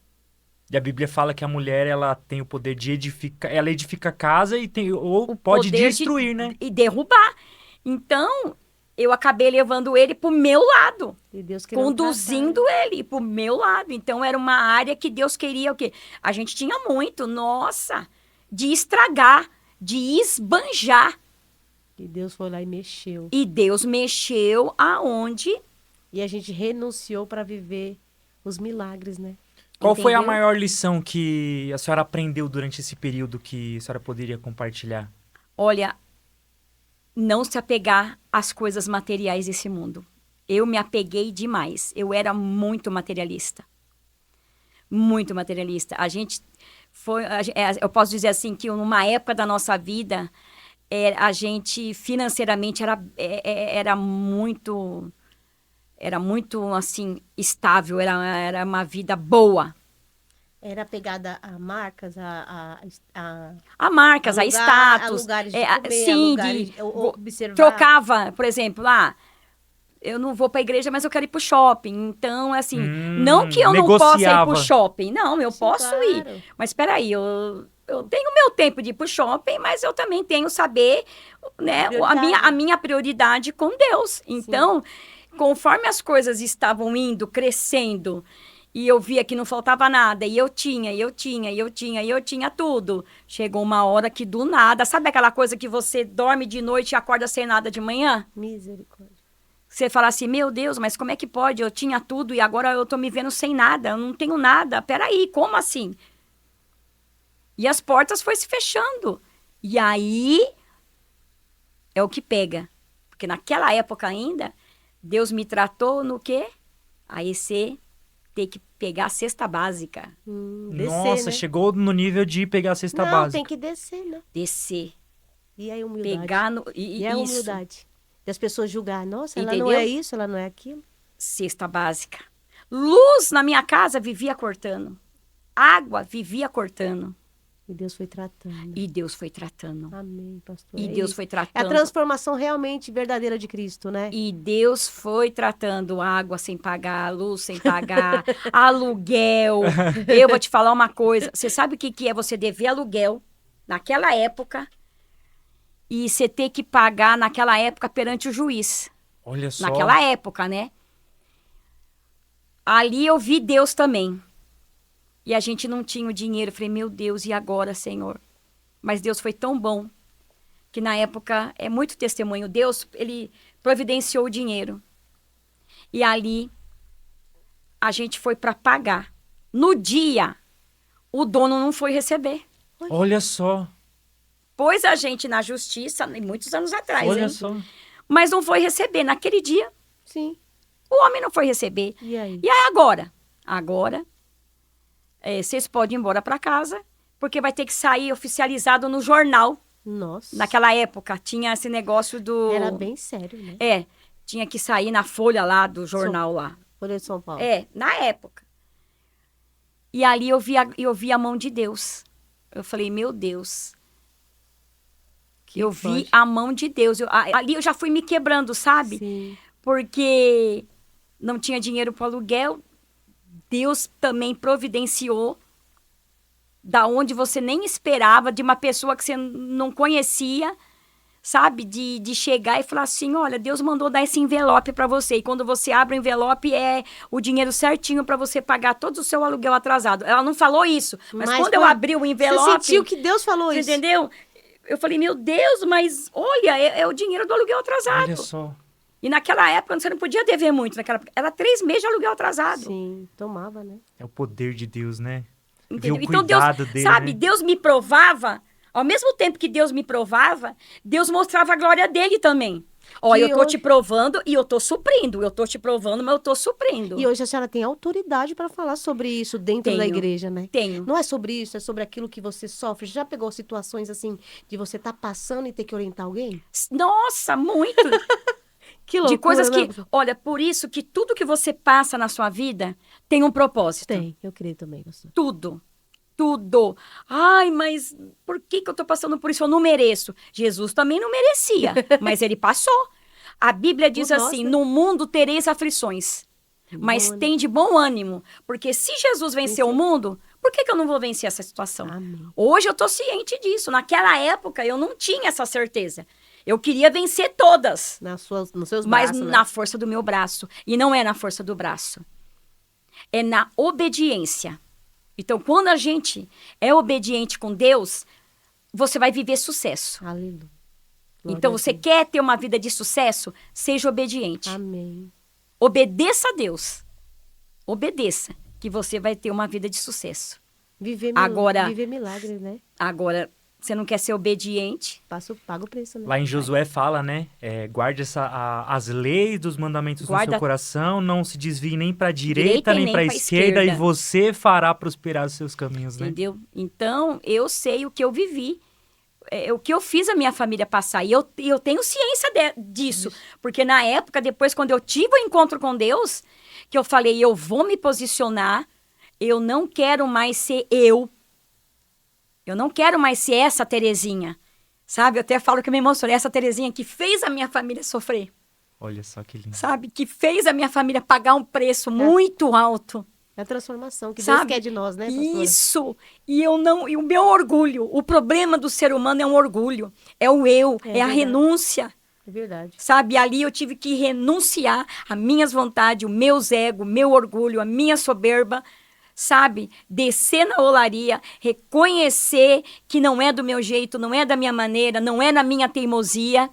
E a Bíblia fala que a mulher, ela tem o poder de edificar, ela edifica a casa e tem, ou O pode poder destruir, né? E derrubar. Então, eu acabei levando ele pro meu lado. E Deus querendo Conduzindo ele pro meu lado. Então, era uma área que Deus queria o quê? A gente tinha muito, nossa, de estragar, de esbanjar. E Deus foi lá e mexeu. E Deus mexeu aonde? E a gente renunciou para viver os milagres, né? Qual foi a Entendeu? maior lição que a senhora aprendeu durante esse período que a senhora poderia compartilhar? Olha, não se apegar às coisas materiais desse mundo. Eu me apeguei demais. Eu era muito materialista. Muito materialista. A gente foi... eu posso dizer assim, que numa época da nossa vida, a gente financeiramente era muito... era muito, assim, estável, era uma vida boa. Era pegada a marcas, A marcas, a status. a lugares de é, comer, sim, a lugares de de observar. trocava, por exemplo, eu não vou pra igreja, mas eu quero ir pro shopping. Então, assim, não que eu não possa ir negociava. pro shopping. Não, eu Sim, posso ir. claro. Mas espera aí, eu tenho meu tempo de ir pro shopping, mas eu também tenho saber, né, Prioridade. a minha prioridade com Deus. Então, conforme as coisas estavam indo, crescendo, e eu via que não faltava nada, e eu tinha tudo. Chegou uma hora que do nada, sabe aquela coisa que você dorme de noite e acorda sem nada de manhã? Misericórdia. Você fala assim, meu Deus, mas como é que pode? Eu tinha tudo e agora eu tô me vendo sem nada, eu não tenho nada. Peraí, como assim? E as portas foi se fechando. E aí é o que pega. Porque naquela época ainda, Deus me tratou no quê? Aí você tem que pegar a cesta básica. Descer, Nossa, né? chegou no nível de pegar a cesta Não, básica. tem que descer, né? Descer. E aí, humildade. Pegar no. E a Isso. humildade. E as pessoas julgar, nossa, ela não Entendeu? é isso, ela não é aquilo. Cesta básica. Luz na minha casa vivia cortando. Água vivia cortando. E Deus foi tratando. E Deus foi tratando. Amém, pastor. E É Deus isso. foi É a tratando. transformação realmente verdadeira de Cristo, né? E Deus foi tratando água sem pagar, luz sem pagar, aluguel. Eu vou te falar uma coisa. Você sabe o que é você dever aluguel naquela época e você ter que pagar naquela época perante o juiz? Olha só. Naquela época, né? Ali eu vi Deus também. E a gente não tinha o dinheiro. Eu falei, meu Deus, e agora, Senhor? Mas Deus foi tão bom que na época é muito testemunho. Deus, ele providenciou o dinheiro. E ali a gente foi para pagar. No dia, o dono não foi receber. Olha só. Pôs a gente na justiça, muitos anos atrás, Olha hein? só. Mas não foi receber. Naquele dia, Sim. o homem não foi receber. E aí? E aí agora? Agora, vocês podem ir embora para casa, porque vai ter que sair oficializado no jornal. Nossa. Naquela época, tinha esse negócio do... Era bem sério, né? Tinha que sair na folha lá do jornal lá. Folha de São Paulo. Na época. E ali eu vi a mão de Deus. Eu falei, meu Deus. Eu vi a mão de Deus. Ali eu já fui me quebrando, sabe? Sim. Porque não tinha dinheiro para aluguel. Deus também providenciou da onde você nem esperava, de uma pessoa que você não conhecia, sabe? De chegar e falar assim, olha, Deus mandou dar esse envelope para você. E quando você abre o envelope, é o dinheiro certinho para você pagar todo o seu aluguel atrasado. Ela não falou isso, mas quando eu abri o envelope... Você sentiu que Deus falou isso. Entendeu? Eu falei, meu Deus, mas olha, é o dinheiro do aluguel atrasado. Olha só. E naquela época, você não podia dever muito. Era 3 meses de aluguel atrasado. Sim, tomava, né? É o poder de Deus, né? Entendeu? Ver o Então Deus, cuidado dele, sabe, né? Deus me provava, ao mesmo tempo que Deus me provava, Deus mostrava a glória dele também. Ó, Que eu tô hoje- te provando e eu tô suprindo. Eu tô te provando, mas eu tô suprindo. E hoje a senhora tem autoridade para falar sobre isso dentro da Tenho. igreja, né? Tenho. Não é sobre isso, é sobre aquilo que você sofre. Já pegou situações assim de você estar passando e ter que orientar alguém? Nossa, muito. Que loucura, De coisas né? que, olha, por isso que tudo que você passa na sua vida tem um propósito. Tem, eu creio também, pastor. Tudo. Tudo. Ai, mas por que eu tô passando por isso? Eu não mereço. Jesus também não merecia, mas ele passou. A Bíblia diz Por nós, assim, né? no mundo tereis aflições, mas ânimo. tem de bom ânimo. Porque se Jesus venceu o mundo, por que eu não vou vencer essa situação? Amém. Hoje eu tô ciente disso. Naquela época eu não tinha essa certeza. Eu queria vencer todas. Nos seus Mas braços, né? na força do meu braço. E não é na força do braço. É na obediência. Então, quando a gente é obediente com Deus, você vai viver sucesso. Aleluia. Glória Então, a você Deus. quer ter uma vida de sucesso? Seja obediente. Amém. Obedeça a Deus. Obedeça, que você vai ter uma vida de sucesso. Viver milagres, né? Agora, você não quer ser obediente? Paga o preço, né? Lá em Josué fala, né? Guarde as leis dos mandamentos no Guarda- seu coração, não se desvie nem para a direita, nem para a pra esquerda, e esquerda. você fará prosperar os seus caminhos, né? Entendeu? Então, eu sei o que eu vivi o que eu fiz a minha família passar. E eu tenho ciência disso. Porque na época, depois, quando eu tive o encontro com Deus, que eu falei, eu vou me posicionar, eu não quero mais ser eu. Eu não quero mais ser essa Terezinha. Sabe? Eu até falo que eu me emocionei, essa Terezinha que fez a minha família sofrer. Olha só que lindo. Sabe? Que fez a minha família pagar um preço muito alto. É a transformação que Sabe? Deus quer de nós, né, pastora? Isso. E o meu orgulho, o problema do ser humano é um orgulho. É o eu, é a verdade. renúncia. É verdade. Sabe? Ali eu tive que renunciar às minhas vontades, o meus ego, o meu orgulho, a minha soberba. Sabe? Descer na olaria, reconhecer que não é do meu jeito, não é da minha maneira, não é na minha teimosia,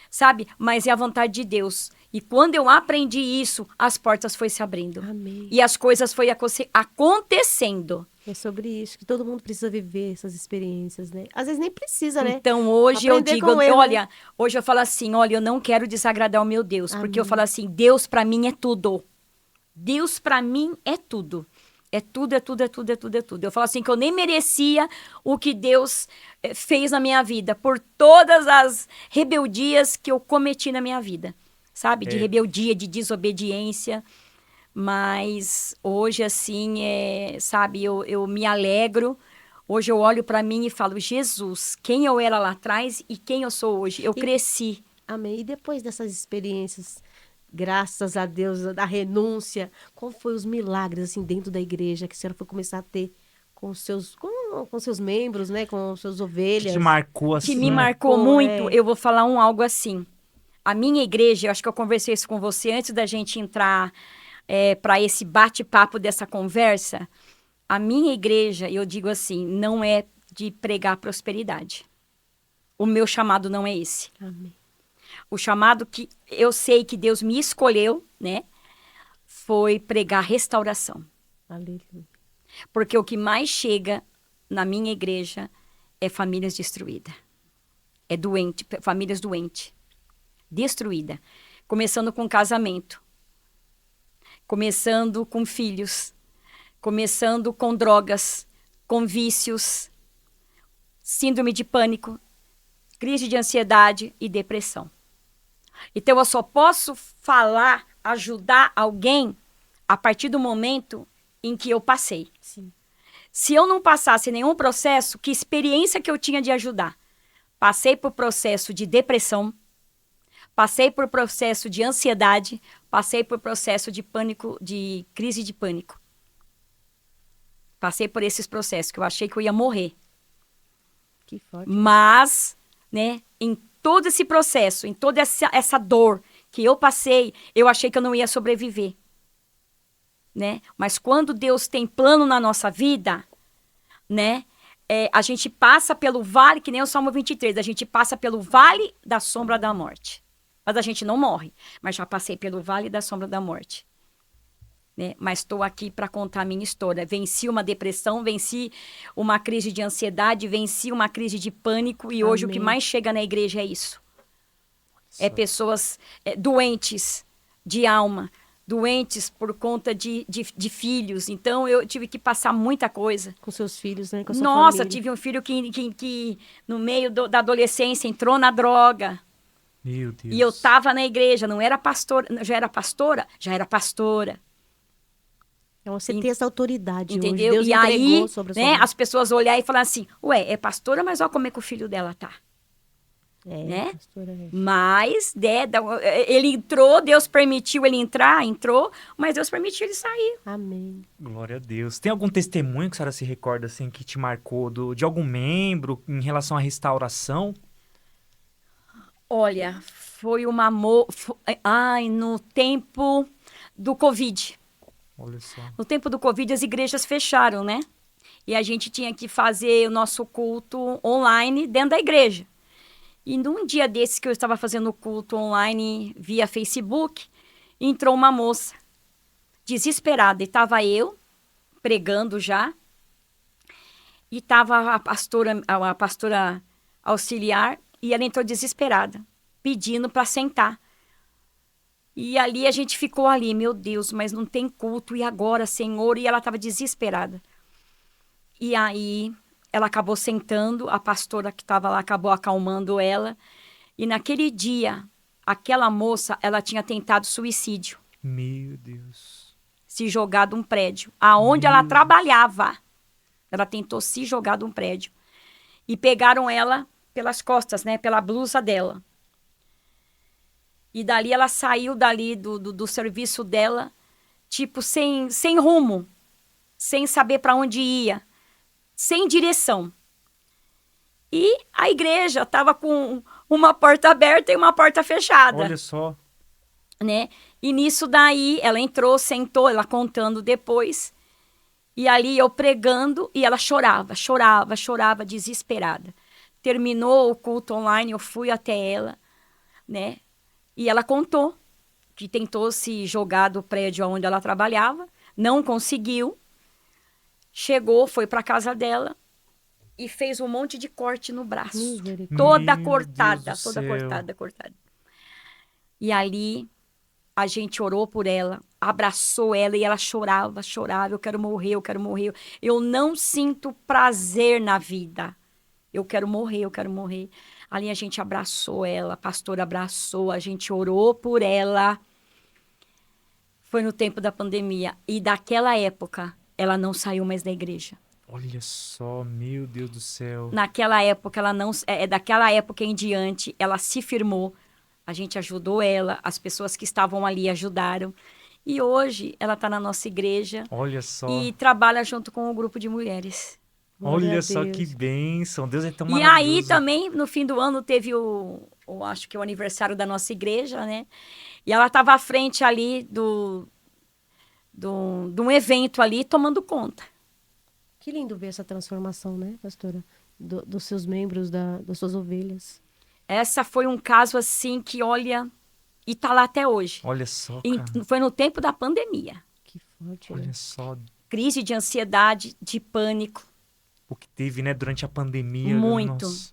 sabe? Mas é a vontade de Deus. E quando eu aprendi isso, as portas foram se abrindo. Amém. E as coisas foram acontecendo. É sobre isso, que todo mundo precisa viver essas experiências, né? Às vezes nem precisa, né? Então, hoje Aprender eu digo, com o erro, olha, né? hoje eu falo assim, olha, eu não quero desagradar o meu Deus, porque eu Amém. falo assim, Deus pra mim é tudo. Deus pra mim é tudo. É tudo, é tudo, é tudo, é tudo, é tudo. Eu falo assim que eu nem merecia o que Deus fez na minha vida, por todas as rebeldias que eu cometi na minha vida, sabe? De rebeldia, de desobediência. Mas hoje, assim, sabe, eu me alegro. Hoje eu olho para mim e falo, Jesus, quem eu era lá atrás e quem eu sou hoje. Eu cresci. Amém. E depois dessas experiências, graças a Deus, da renúncia, qual foi os milagres, assim, dentro da igreja que a senhora foi começar a ter com seus membros, né? Com suas Que ovelhas? te marcou Que assim. me marcou muito, é. eu vou falar algo assim. A minha igreja, eu acho que eu conversei isso com você antes da gente entrar para esse bate-papo dessa conversa. A minha igreja, eu digo assim, não é de pregar prosperidade. O meu chamado não é esse. Amém. O chamado que eu sei que Deus me escolheu, né, foi pregar restauração. Aleluia. Porque o que mais chega na minha igreja é famílias destruídas. É doente, famílias doentes. Destruída. Começando com casamento. Começando com filhos. Começando com drogas, com vícios, síndrome de pânico, crise de ansiedade e depressão. Então, eu só posso falar, ajudar alguém a partir do momento em que eu passei. Sim. Se eu não passasse nenhum processo, que experiência que eu tinha de ajudar? Passei por processo de depressão, passei por processo de ansiedade, passei por processo de pânico, de crise de pânico. Passei por esses processos, que eu achei que eu ia morrer. Que forte. Mas, né, em todo esse processo, em toda essa dor que eu passei, eu achei que eu não ia sobreviver. Né? Mas quando Deus tem plano na nossa vida, né, a gente passa pelo vale, que nem o Salmo 23, a gente passa pelo vale da sombra da morte. Mas a gente não morre. Mas já passei pelo vale da sombra da morte. Né? Mas estou aqui para contar a minha história. Venci uma depressão, venci uma crise de ansiedade, venci uma crise de pânico e hoje o que Amém. mais chega na igreja é isso. É pessoas doentes de alma, doentes por conta de filhos. Então eu tive que passar muita coisa. Com seus filhos, né? Com a sua Nossa, família. tive um filho que no meio da adolescência entrou na droga. Meu Deus. E eu tava na igreja, não era pastora, já era pastora? Já era pastora. Então, você tem essa autoridade Entendeu? hoje. Deus E entregou aí, sobre a sua né, vida. as pessoas olhar e falar assim, ué, é pastora, mas olha como é que o filho dela tá. né? Pastora, Mas, né, ele entrou, Deus permitiu ele entrar, entrou, mas Deus permitiu ele sair. Amém. Glória a Deus. Tem algum testemunho que a senhora se recorda, assim, que te marcou de algum membro em relação à restauração? Olha, foi uma... no tempo do Covid. Olha só. No tempo do Covid, as igrejas fecharam, né? E a gente tinha que fazer o nosso culto online dentro da igreja. E num dia desses que eu estava fazendo o culto online via Facebook, entrou uma moça desesperada. E estava eu pregando já. E estava a pastora auxiliar. E ela entrou desesperada, pedindo para sentar. E ali a gente ficou ali, meu Deus, mas não tem culto. E agora, Senhor? E ela estava desesperada. E aí ela acabou sentando, a pastora que estava lá acabou acalmando ela. E naquele dia, aquela moça, ela tinha tentado suicídio. Meu Deus. Se jogar de um prédio. Aonde ela trabalhava. Ela tentou se jogar de um prédio. E pegaram ela pelas costas, né? Pela blusa dela. E dali ela saiu dali do serviço dela, tipo, sem rumo. Sem saber para onde ia. Sem direção. E a igreja estava com uma porta aberta e uma porta fechada. Olha só. Né? E nisso daí, ela entrou, sentou, ela contando depois. E ali eu pregando e ela chorava, desesperada. Terminou o culto online, eu fui até ela, né? E ela contou que tentou se jogar do prédio onde ela trabalhava, não conseguiu. Chegou, foi para casa dela e fez um monte de corte no braço. Toda cortada. E ali a gente orou por ela, abraçou ela e ela chorava. Eu quero morrer. Eu não sinto prazer na vida. Eu quero morrer. Ali a gente abraçou ela, a pastora abraçou, a gente orou por ela. Foi no tempo da pandemia. E daquela época, ela não saiu mais da igreja. Olha só, meu Deus do céu. Naquela época, ela não... daquela época em diante, ela se firmou. A gente ajudou ela, as pessoas que estavam ali ajudaram. E hoje, ela está na nossa igreja. Olha só. E trabalha junto com o grupo de mulheres. Olha só que bênção. Deus é tão E maravilhoso. aí também, no fim do ano, teve acho que o aniversário da nossa igreja, né? E ela estava à frente ali de um evento ali, tomando conta. Que lindo ver essa transformação, né, pastora? Dos seus membros, das suas ovelhas. Essa foi um caso assim que, olha, e tá lá até hoje. Olha só, cara. Foi no tempo da pandemia. Que forte, Olha né? só. Crise de ansiedade, de pânico. O que teve, né, durante a pandemia. Muito. Nossa.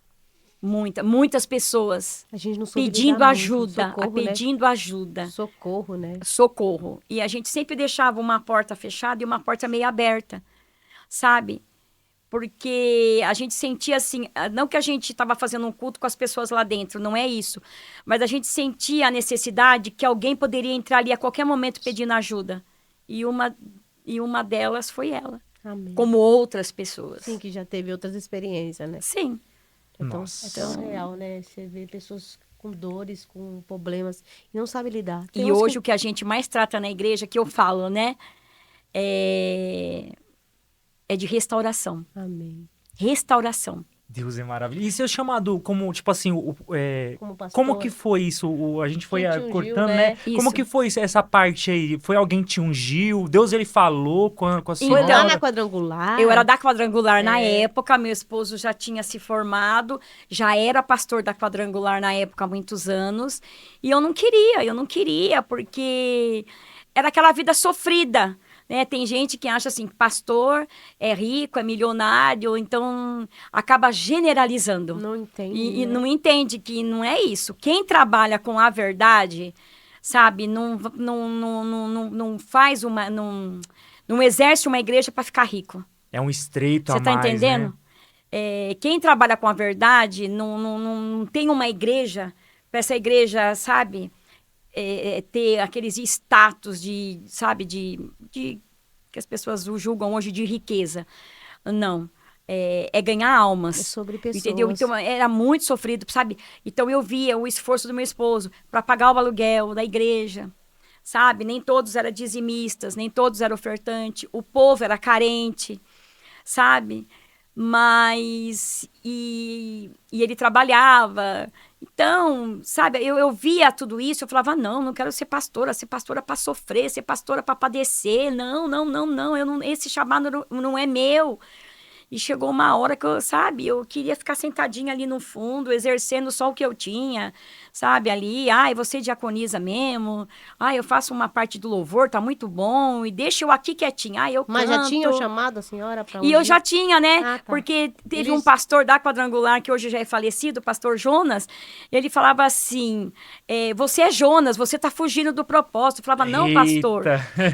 Muitas pessoas a gente não soube pedindo lidar ajuda, muito. Socorro, pedindo ajuda. Socorro, né? Socorro. E a gente sempre deixava uma porta fechada e uma porta meio aberta, sabe? Porque a gente sentia assim, não que a gente estava fazendo um culto com as pessoas lá dentro, não é isso. Mas a gente sentia a necessidade que alguém poderia entrar ali a qualquer momento pedindo ajuda. E uma delas foi ela. Amém. Como outras pessoas. Sim, que já teve outras experiências, né? Sim. Então, é tão real, né? Você vê pessoas com dores, com problemas, e não sabe lidar. E hoje o que a gente mais trata na igreja, que eu falo, né? É de restauração. Amém. Restauração. Deus é maravilhoso. E seu chamado, como, tipo assim, como pastor, como que foi isso? A gente foi ungiu, cortando, né? né? Como que foi essa parte aí? Foi alguém que te ungiu? Deus, ele falou com a senhora? Foi lá na quadrangular? Eu era da quadrangular na época, meu esposo já tinha se formado, já era pastor da quadrangular na época há muitos anos. E eu não queria, porque era aquela vida sofrida. Né? Tem gente que acha assim, que pastor é rico, é milionário, então acaba generalizando. Não entende. E não entende que não é isso. Quem trabalha com a verdade, sabe, não faz não exerce uma igreja para ficar rico. É um estreito Você a mais, tá entendendo? Né? Quem trabalha com a verdade não tem uma igreja, para essa igreja, sabe... ter aqueles status que as pessoas julgam hoje de riqueza. Não. É ganhar almas. É sobre pessoas. Entendeu? Então, era muito sofrido, sabe? Então, eu via o esforço do meu esposo para pagar o aluguel da igreja, sabe? Nem todos eram dizimistas, nem todos eram ofertantes. O povo era carente, sabe? Mas... E ele trabalhava... Então, sabe, eu via tudo isso, eu falava, não quero ser pastora para sofrer, ser pastora para padecer, não, esse chamado não é meu. E chegou uma hora que eu queria ficar sentadinha ali no fundo, exercendo só o que eu tinha, sabe, ali, você diaconiza mesmo, eu faço uma parte do louvor, tá muito bom, e deixa eu aqui quietinha, eu Mas canto. já tinha chamado a senhora para E eu já tinha, né, tá. porque teve um pastor da quadrangular, que hoje já é falecido, o pastor Jonas, ele falava assim, você é Jonas, você tá fugindo do propósito. Eu falava, não, pastor,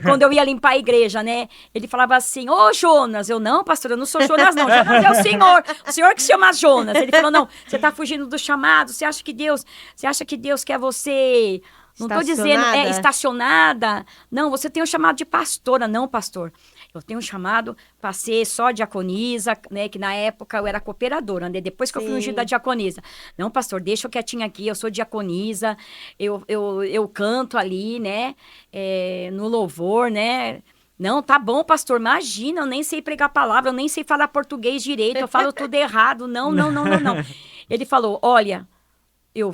quando eu ia limpar a igreja, né, ele falava assim, ô Jonas, eu não, pastor, eu não sou Jonas Jonas não, Jonas é o Senhor que chama Jonas. Ele falou, não, você tá fugindo do chamado, você acha que Deus quer você... Não estou dizendo, estacionada. Não, você tem um chamado de pastora. Não, pastor. Eu tenho um chamado para ser só diaconisa, né? Que na época eu era cooperadora, né? Depois que eu fui ungida diaconisa. Não, pastor, deixa eu quietinha aqui, eu sou diaconisa, eu canto ali, né? No louvor, né? Não, tá bom, pastor, imagina, eu nem sei pregar a palavra, eu nem sei falar português direito, eu falo tudo errado. Não. Ele falou, olha,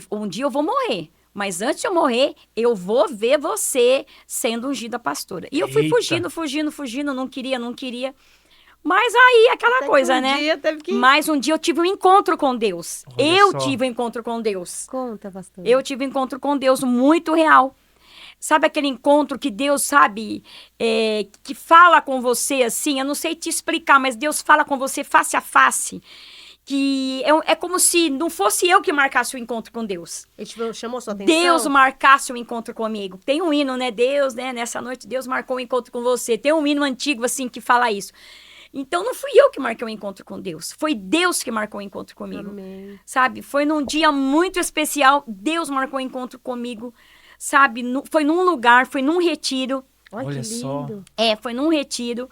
um dia eu vou morrer. Mas antes de eu morrer, eu vou ver você sendo ungida pastora. E eu fui fugindo, não queria. Mas aí, aquela coisa, né? Mas um dia eu tive um encontro com Deus. Tive um encontro com Deus. Conta, pastor. Eu tive um encontro com Deus muito real. Sabe aquele encontro que Deus, sabe, que fala com você assim? Eu não sei te explicar, mas Deus fala com você face a face. Que é como se não fosse eu que marcasse o encontro com Deus. Ele chamou sua atenção? Deus marcasse o encontro comigo. Tem um hino, né? Deus, né? Nessa noite, Deus marcou o encontro com você. Tem um hino antigo, assim, que fala isso. Então, não fui eu que marquei o encontro com Deus. Foi Deus que marcou o encontro comigo. Amém. Sabe? Foi num dia muito especial. Deus marcou o encontro comigo. Sabe? Foi num lugar, foi num retiro. Olha só. Foi num retiro.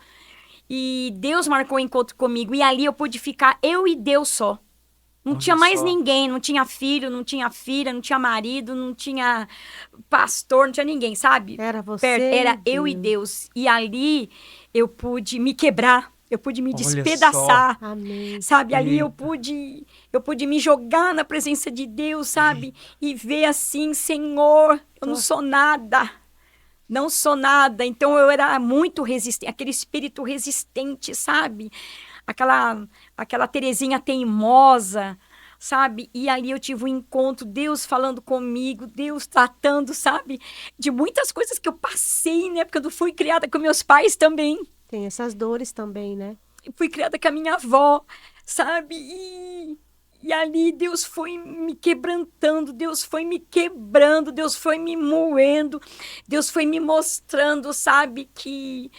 E Deus marcou o encontro comigo. E ali eu pude ficar eu e Deus só. Não tinha mais ninguém. Não tinha filho, não tinha filha, não tinha marido, não tinha pastor, não tinha ninguém, sabe? Era você. Era eu e Deus. E ali eu pude me quebrar. Eu pude me despedaçar. Amém. Sabe? Ali eu pude me jogar na presença de Deus, sabe? E ver assim, Senhor, eu não sou nada. Não sou nada, então eu era muito resistente, aquele espírito resistente, sabe? Aquela Terezinha teimosa, sabe? E ali eu tive um encontro, Deus falando comigo, Deus tratando, sabe? De muitas coisas que eu passei, né? Porque eu não fui criada com meus pais também. Tem essas dores também, né? Eu fui criada com a minha avó, sabe? E ali Deus foi me quebrantando, Deus foi me quebrando, Deus foi me moendo, Deus foi me mostrando, sabe, que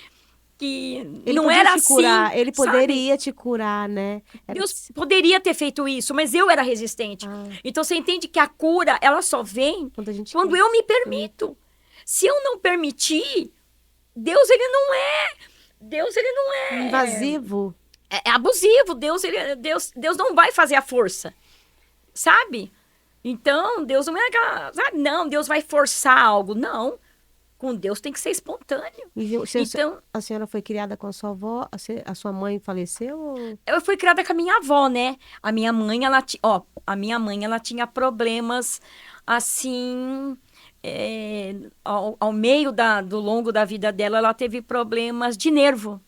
ele não era assim. Curar, ele poderia te curar, né? Deus poderia ter feito isso, mas eu era resistente. Então você entende que a cura, ela só vem quando eu me permito. Se eu não permitir, Deus ele não é invasivo. É abusivo, Deus não vai fazer a força, sabe? Então, Deus não é aquela, sabe? Não, Deus vai forçar algo, não. Com Deus tem que ser espontâneo. Então, a senhora foi criada com a sua avó? A sua mãe faleceu? Ou... Eu fui criada com a minha avó, né? A minha mãe, ela tinha problemas, assim... ao meio do longo da vida dela, ela teve problemas de nervo.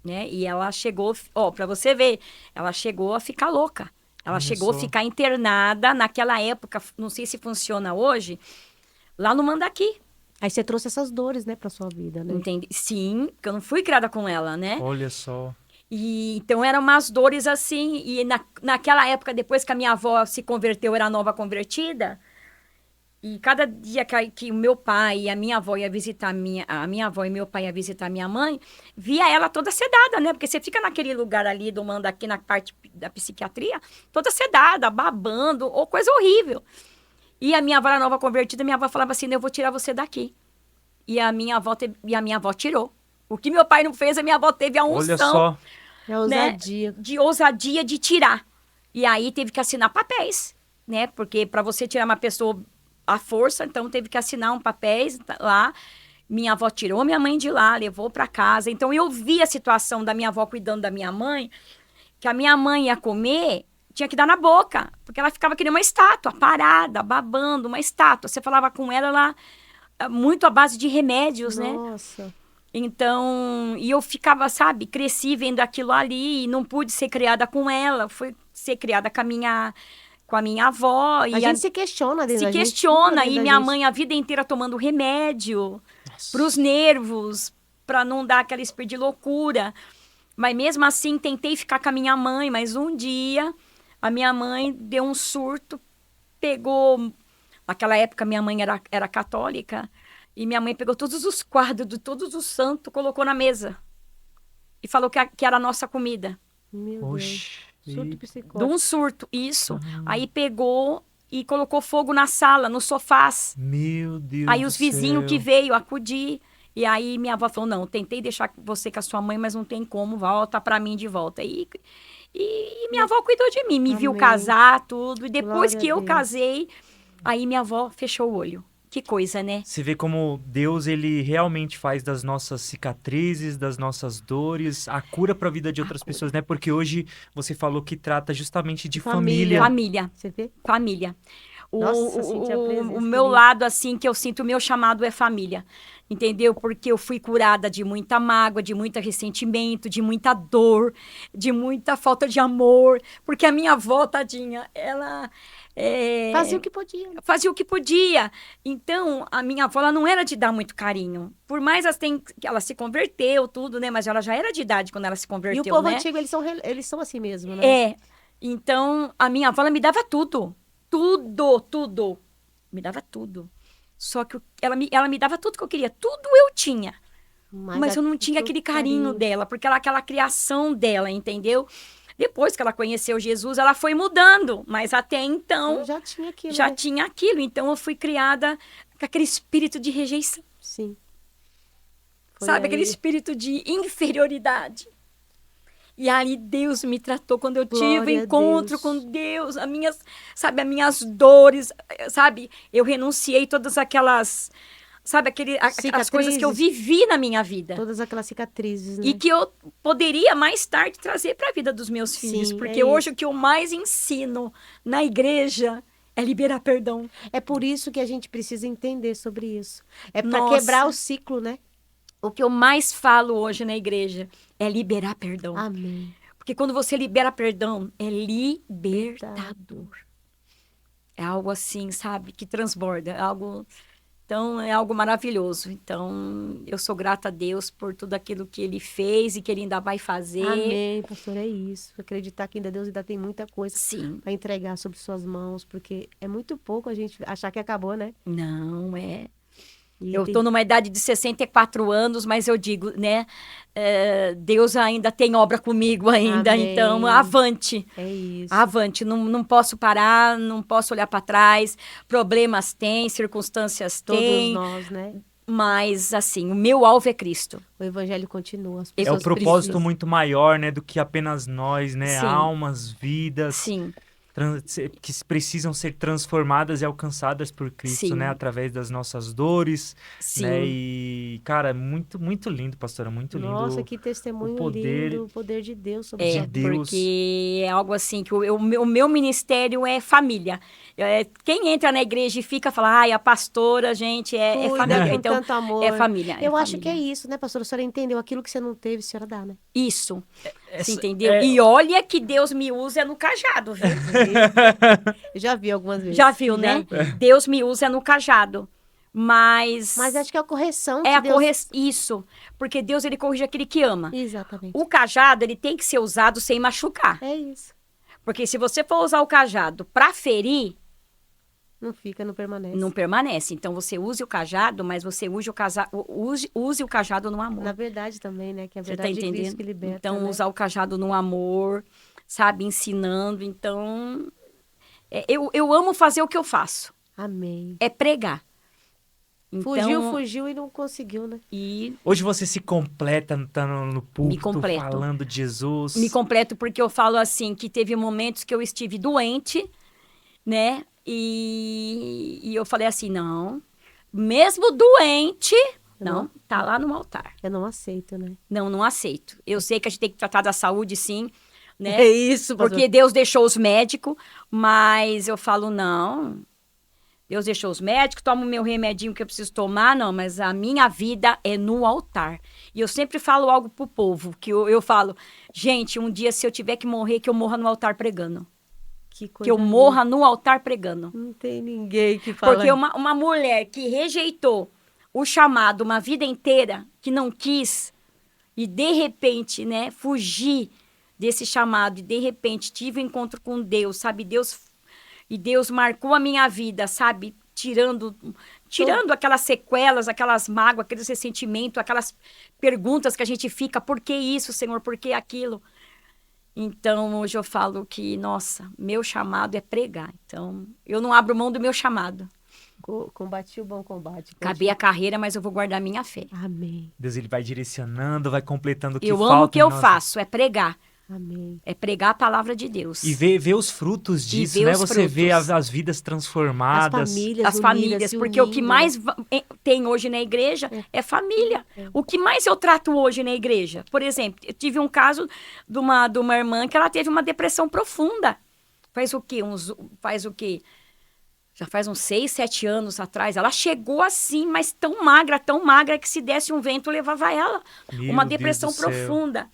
Né? E ela chegou, para você ver, ela chegou a ficar louca. Ela chegou a ficar internada naquela época, não sei se funciona hoje, lá no Mandaqui. Aí você trouxe essas dores, né, pra sua vida, né? Entendi. Sim, porque eu não fui criada com ela, né? Olha só. E então eram umas dores assim, e naquela época, depois que a minha avó se converteu, era nova convertida, e cada dia que o meu pai e a minha avó ia visitar a minha avó e meu pai ia visitar a minha mãe, via ela toda sedada, né? Porque você fica naquele lugar ali do Mandaqui, na parte da psiquiatria, toda sedada, babando, ou coisa horrível. E a minha avó era nova convertida, minha avó falava assim, eu vou tirar você daqui. E a minha avó tirou. O que meu pai não fez, a minha avó teve a unção. Olha só. É ousadia. Né? De ousadia de tirar. E aí teve que assinar papéis, né? Porque para você tirar uma pessoa à força, então teve que assinar um papéis lá. Minha avó tirou minha mãe de lá, levou para casa. Então eu vi a situação da minha avó cuidando da minha mãe, que a minha mãe ia comer, tinha que dar na boca, porque ela ficava que nem uma estátua, parada, babando, uma estátua. Você falava com ela muito à base de remédios, né? Nossa. Então, e eu ficava, sabe, cresci vendo aquilo ali e não pude ser criada com ela, fui ser criada com a minha avó. A gente se questiona dentro da gente. Se questiona, e minha mãe a vida inteira tomando remédio para os nervos, para não dar aquela espécie de loucura. Mas mesmo assim, tentei ficar com a minha mãe, mas um dia a minha mãe deu um surto, pegou... Naquela época, minha mãe era católica, e minha mãe pegou todos os quadros de todos os santos, colocou na mesa. e falou que era a nossa comida. Meu Oxe. Deus. Surto De psicótico. um surto, isso. Aí pegou e colocou fogo na sala, nos sofás. Meu Deus Aí do os vizinhos que céu. veio acudir. E aí minha avó falou, não, tentei deixar você com a sua mãe, mas não tem como, volta pra mim de volta. E minha avó cuidou de mim, me viu Amém. casar, tudo. E depois Glória que a eu Deus. casei, aí minha avó fechou o olho. Que coisa, né? Você vê como Deus, ele realmente faz das nossas cicatrizes, das nossas dores, a cura para a vida de outras pessoas, né? Porque hoje você falou que trata justamente de Família. família. Família, Você vê? família. Nossa, senti a presença, O meu querido. lado, assim, que eu sinto, o meu chamado é família. Entendeu? Porque eu fui curada de muita mágoa, de muito ressentimento, de muita dor, de muita falta de amor. Porque a minha avó, tadinha, ela... Fazia o que podia. fazia o que podia. Então, a minha avó, ela não era de dar muito carinho. Por mais que ela se converteu, tudo, né? Mas ela já era de idade quando ela se converteu, E o povo né? antigo, eles são assim mesmo, né? É. Então, a minha avó, ela me dava tudo. Tudo, tudo. Me dava tudo. Só que ela me dava tudo que eu queria. Tudo eu tinha. Mas eu não tinha aquele carinho dela, porque ela, aquela criação dela, entendeu? Depois que ela conheceu Jesus, ela foi mudando. Mas até então, Eu já tinha aquilo, já né? tinha aquilo. Então, eu fui criada com aquele espírito de rejeição. Sim. Foi Sabe? aí. Aquele espírito de inferioridade. E aí Deus me tratou quando eu tive Glória a encontro Deus. com Deus, as minhas dores, sabe? Eu renunciei todas aquelas, sabe, aquelas coisas que eu Cicatrizes. vivi na minha vida. Todas aquelas cicatrizes, né? E que eu poderia mais tarde trazer para a vida dos meus filhos. Sim, Porque é hoje isso. o que eu mais ensino na igreja é liberar perdão. É por isso que a gente precisa entender sobre isso. É para Nossa. quebrar o ciclo, né? O que eu mais falo hoje na igreja é liberar perdão. Amém. Porque quando você libera perdão, é libertador. É algo assim, sabe? Que transborda. É algo... Então, é algo maravilhoso. Então, eu sou grata a Deus por tudo aquilo que Ele fez e que Ele ainda vai fazer. Amém, pastor, é isso. Acreditar que ainda Deus ainda tem muita coisa Sim. para entregar sobre suas mãos, porque é muito pouco a gente achar que acabou, né? Não, é... E Eu tem- estou numa idade de 64 anos, mas eu digo, né? Deus ainda tem obra comigo ainda. Amém. Então, avante. É isso. Avante, não posso parar, não posso olhar para trás. Problemas tem, circunstâncias Todos tem, nós, né? mas assim, o meu alvo é Cristo. O evangelho continua. As É É o pessoas propósito precisam. muito maior, né, do que apenas nós, né? Sim. Almas, vidas, Sim, que precisam ser transformadas e alcançadas por Cristo, Sim. né? Através das nossas dores, sim. né? E, cara, muito, muito lindo, pastora, muito lindo. Nossa, que testemunho o poder lindo, o poder de Deus sobre É, sua de vida. Deus. porque é algo assim, que o meu ministério é família. Quem entra na igreja e fica, fala, ai, a pastora, gente, é Cuida família. com Então, tanto amor. é família. Eu é acho que é família. isso, né, pastora? A senhora entendeu aquilo que você não teve, a senhora dá, né? Isso, você Essa- entendeu? é- E olha que Deus me usa no cajado, viu? Eu já vi algumas vezes. Já viu, né? Deus me usa no cajado. Mas Acho que é a correção é que a Deus... isso, porque Deus ele corrige aquele que ama. Exatamente. O cajado ele tem que ser usado sem machucar, É isso. porque se você for usar o cajado para ferir, Não fica, não permanece. não permanece. Então você use o cajado, mas você use o cajado no amor. Na verdade também, né? Que é a Você tá verdade de Cristo entendendo? que liberta, Então né? usar o cajado no amor, sabe, ensinando. Então eu amo fazer o que eu faço, Amém. é pregar. Então, Fugiu e não conseguiu, né? E Hoje você se completa, tá no púlpito, completo. falando de Jesus. me completo porque eu falo assim, que teve momentos que eu estive doente, né? E eu falei assim, não, mesmo doente, não, tá lá no altar. Eu não aceito, né? Não aceito. Eu sei que a gente tem que tratar da saúde, sim, né? É isso, pastor. Porque Deus deixou os médicos, mas eu falo, não. Deus deixou os médicos, tomo meu remedinho que eu preciso tomar, não, mas a minha vida é no altar. E eu sempre falo algo pro povo, que eu falo, gente, um dia se eu tiver que morrer, que eu morra no altar pregando. Que coisa Que eu linda. morra no altar pregando. Não tem ninguém que fala. Porque uma mulher que rejeitou o chamado uma vida inteira, que não quis, e de repente, né, fugir desse chamado, e de repente tive um encontro com Deus, sabe? Deus marcou a minha vida, sabe? Tirando aquelas sequelas, aquelas mágoas, aqueles ressentimentos, aquelas perguntas que a gente fica, por que isso, Senhor, por que aquilo? Então, hoje eu falo que, nossa, meu chamado é pregar. Então, eu não abro mão do meu chamado. Combati o bom combate. Acabei a carreira, mas eu vou guardar minha fé. Amém. Deus, ele vai direcionando, vai completando o que Eu falta. amo o que em eu nós. faço, é pregar. Amém. É pregar a palavra de Deus. E ver os frutos disso, ver né? os Você vê frutos. as vidas transformadas. As famílias As famílias, se porque o que unindo, mais né? tem hoje na igreja é família. O que mais eu trato hoje na igreja? Por exemplo, eu tive um caso de uma irmã que ela teve uma depressão profunda. Faz o quê? Já faz uns 6, 7 anos atrás. Ela chegou assim, mas tão magra, que se desse um vento levava ela. Meu Uma Deus depressão do céu. profunda.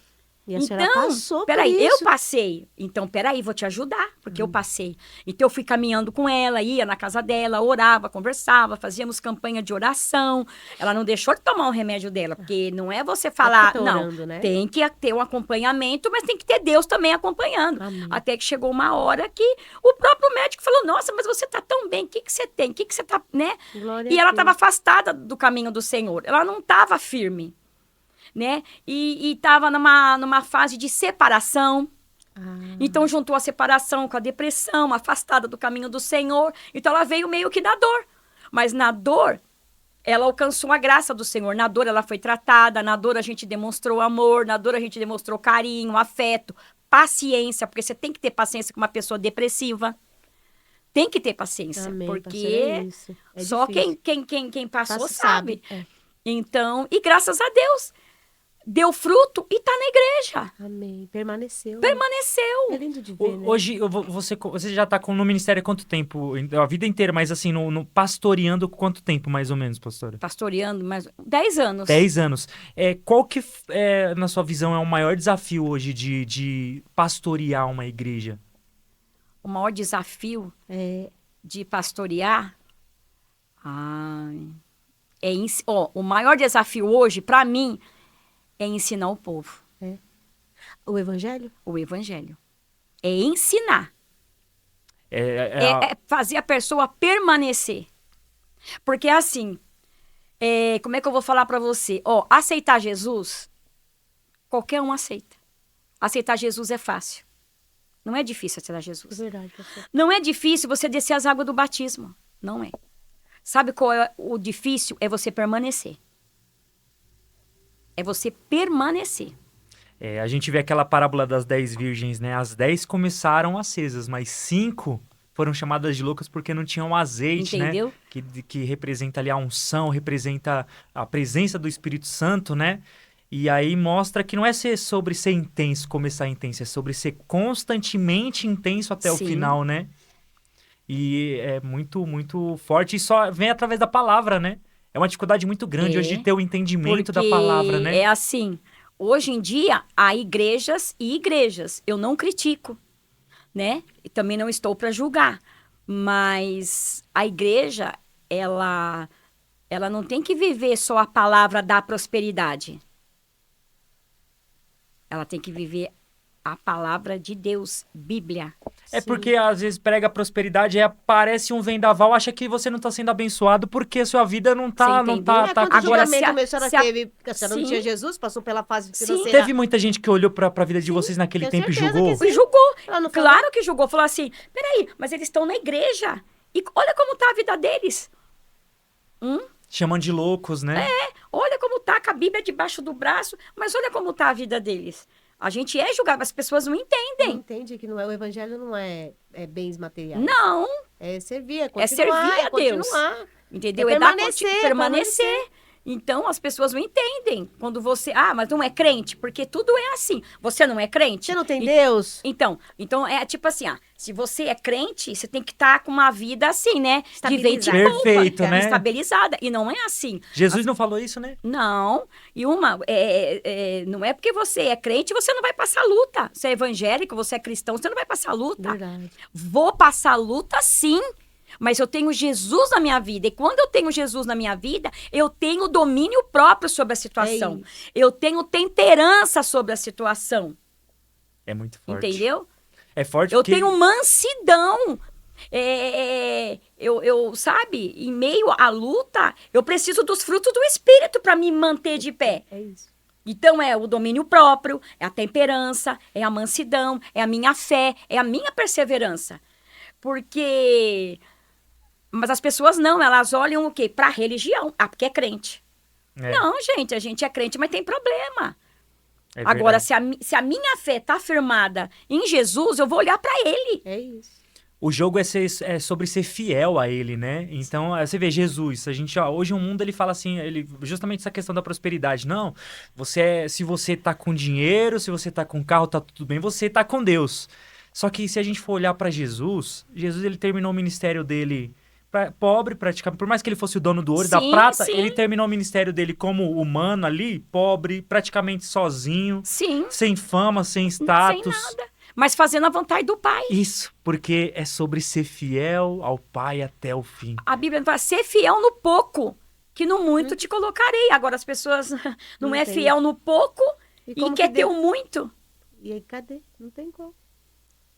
E a senhora Então, passou por peraí, isso. eu passei. Então, peraí, vou te ajudar, porque eu passei. Então, eu fui caminhando com ela, ia na casa dela, orava, conversava, fazíamos campanha de oração. Ela não deixou de tomar o remédio dela, porque não é você falar, tô não, orando, né? tem que ter um acompanhamento, mas tem que ter Deus também acompanhando. Amém. Até que chegou uma hora que o próprio médico falou, nossa, mas você tá tão bem, o que que você tem? O que que você tá, né? Glória E a ela Deus. estava afastada do caminho do Senhor. Ela não estava firme, né? E estava numa fase de separação. Então, juntou a separação com a depressão, afastada do caminho do Senhor. Então, ela veio meio que na dor. Mas na dor, ela alcançou a graça do Senhor. Na dor, ela foi tratada. Na dor, a gente demonstrou amor. Na dor, a gente demonstrou carinho, afeto, paciência. Porque você tem que ter paciência com uma pessoa depressiva. Tem que ter paciência. Amém, porque pastora, é isso. É só difícil. quem passou Passa, sabe. É. Então, e graças a Deus, deu fruto e tá na igreja. Amém. Permaneceu. Permaneceu. É lindo de ver, né? Hoje, você já tá no ministério há quanto tempo? A vida inteira, mas assim, no pastoreando quanto tempo, mais ou menos, pastora? Pastoreando, mas 10 anos. 10 anos. Qual que, na sua visão, é o maior desafio hoje de pastorear uma igreja? O maior desafio É, de pastorear o maior desafio hoje, para mim, é ensinar o povo o evangelho? o evangelho. É ensinar. É É fazer a pessoa permanecer. Porque assim, como é que eu vou falar para você? Aceitar Jesus, qualquer um aceita. Aceitar Jesus é fácil. Não é difícil aceitar É Jesus. verdade, pastor. Não é difícil você descer as águas do batismo. Não é. Sabe qual é o difícil? É você permanecer. É você permanecer. A gente vê aquela parábola das 10 virgens, né? As 10 começaram acesas, mas 5 foram chamadas de loucas porque não tinham azeite, Entendeu? né? Que representa ali a unção, representa a presença do Espírito Santo, né? E aí mostra que não é sobre ser intenso, começar intenso, é sobre ser constantemente intenso até o Sim. final, né? E é muito, muito forte. E só vem através da palavra, né? É uma dificuldade muito grande hoje de ter o entendimento da palavra, né? É assim, hoje em dia há igrejas e igrejas. Eu não critico, né? E também não estou para julgar. Mas a igreja, ela não tem que viver só a palavra da prosperidade. Ela tem que viver a palavra de Deus, Bíblia. É Sim. porque às vezes prega prosperidade e aparece um vendaval, acha que você não tá sendo abençoado porque a sua vida não tá... Você Não entendeu? tá, Quanto Agora, julgamento se a senhora se a- teve? Porque a senhora não Sim. tinha Jesus, passou pela fase Sim. financeira. Teve muita gente que olhou pra vida de vocês naquele tenho tempo e certeza julgou? que sim. Julgou. Ela não falou? Claro que julgou. Falou assim, peraí, mas eles estão na igreja. E olha como tá a vida deles. Chamando de loucos, né? Olha como tá com a Bíblia debaixo do braço, mas olha como tá a vida deles. A gente é julgado, as pessoas não Não entendem. entende que não é, o evangelho não é bens materiais. Não, É servir, é continuar. é servir a Deus. Continuar. Entendeu? É É dar permanecer, permanecer. Então, as pessoas não entendem. Quando você... mas não é crente, porque tudo é assim. Você não é crente? Você não tem Deus? Então é tipo assim, se você é crente, você tem que estar com uma vida assim, né? De vento e Estabilizada. polpa, Perfeito, né? Estabilizada. E não é assim. Jesus não falou isso, né? Não. E não é porque você é crente, você não vai passar luta. Você é evangélico, você é cristão, você não vai passar luta. Verdade. Vou passar luta, sim. Mas eu tenho Jesus na minha vida. E quando eu tenho Jesus na minha vida, eu tenho domínio próprio sobre a situação. Eu tenho temperança sobre a situação. É muito forte. Entendeu? É forte Eu porque... tenho mansidão. Sabe, em meio à luta, eu preciso dos frutos do Espírito para me manter de pé. É isso. Então, é o domínio próprio, é a temperança, é a mansidão, é a minha fé, é a minha perseverança. Porque... Mas as pessoas não, elas olham o quê? Para a religião. Ah, porque é crente. É, Não, gente, a gente é crente, mas tem problema. é Agora, verdade. se a minha fé está firmada em Jesus, eu vou olhar para ele. É isso. O jogo é sobre ser fiel a ele, né? Então, você vê Jesus, a gente, hoje o mundo ele fala assim, justamente essa questão da prosperidade. Não, se você tá com dinheiro, se você tá com carro, tá tudo bem, você tá com Deus. Só que se a gente for olhar para Jesus, ele terminou o ministério dele pobre praticamente, por mais que ele fosse o dono do ouro e da Sim, prata, sim. ele terminou o ministério dele como humano ali, pobre, praticamente sozinho, Sim, sem fama, sem status. sem nada. Mas fazendo a vontade do Pai. Isso, porque é sobre ser fiel ao Pai até o fim. A Bíblia fala, ser fiel no pouco, que no muito te colocarei. Agora, as pessoas não Não é tem. fiel no pouco e como quer que ter Deus- o muito. E aí, cadê? Não tem como.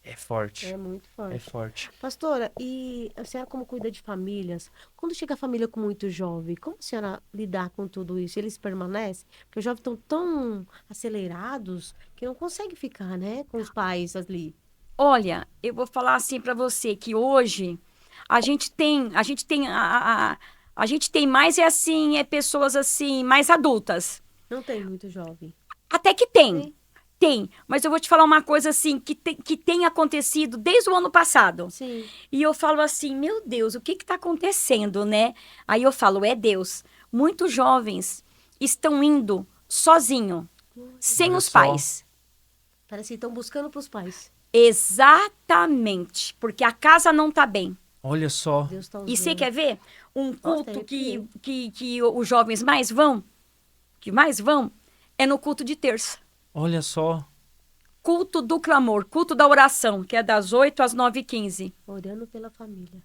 É forte. É muito forte. É forte. Pastora, e a senhora como cuida de famílias? Quando chega a família com muito jovem, como a senhora lidar com tudo isso? Eles permanecem? Porque os jovens estão tão acelerados que não conseguem ficar, né, com os pais ali. Olha, eu vou falar assim para você que hoje a gente tem mais pessoas assim mais adultas. Não tem muito jovem. Até que tem. Sim. Tem, mas eu vou te falar uma coisa assim que tem acontecido desde o ano passado. Sim. E eu falo assim, meu Deus, o que está acontecendo, né? Aí eu falo, é Deus. Muitos jovens estão indo sozinho, sem Olha os só. pais. Parece que estão buscando para os pais. Exatamente, porque a casa não está bem. Olha só. Deus está usando. E você quer ver um culto arrepiei. que os jovens mais vão? Que mais vão? É no culto de terça. Olha só. Culto do clamor, culto da oração, que é das 8 às 9h15. Orando pela família.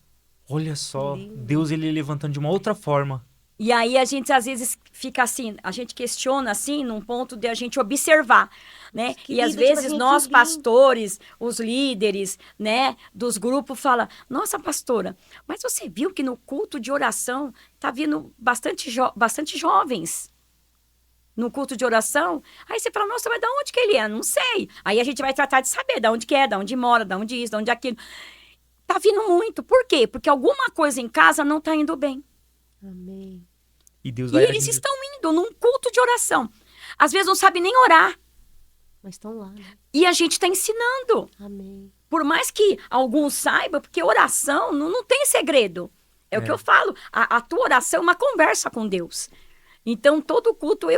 Olha só. Lindo. Deus ele levantando de uma outra forma. E aí a gente às vezes fica assim, a gente questiona assim, num ponto de a gente observar, né? Que E às lindo, tipo vezes assim, nós que lindo. pastores, os líderes, né, dos grupos fala: "Nossa, pastora, mas você viu que no culto de oração tá vindo bastante jovens no culto de oração?" Aí você fala: "Nossa, mas de onde que ele é?" Não sei. Aí a gente vai tratar de saber de onde que é, de onde mora, de onde isso, de onde aquilo. Tá vindo muito. Por quê? Porque alguma coisa em casa não tá indo bem. Amém. E Deus E vai eles agindo. estão indo num culto de oração. Às vezes não sabe nem orar. Mas estão lá, né? E a gente está ensinando. Amém. Por mais que alguns saibam, porque oração não tem segredo. É o que eu falo. A tua oração é uma conversa com Deus. Então, todo culto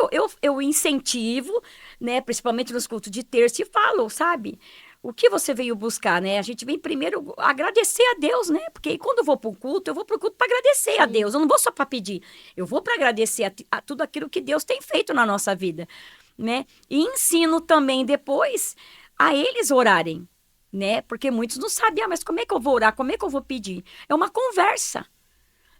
eu incentivo, né? Principalmente nos cultos de terça, e falo, sabe? O que você veio buscar, né? A gente vem primeiro agradecer a Deus, né? Porque quando eu vou para o culto, eu vou para o culto para agradecer a Deus. Eu não vou só para pedir. Eu vou para agradecer a tudo aquilo que Deus tem feito na nossa vida, né? E ensino também depois a eles orarem, né? Porque muitos não sabem, mas como é que eu vou orar? Como é que eu vou pedir? É uma conversa,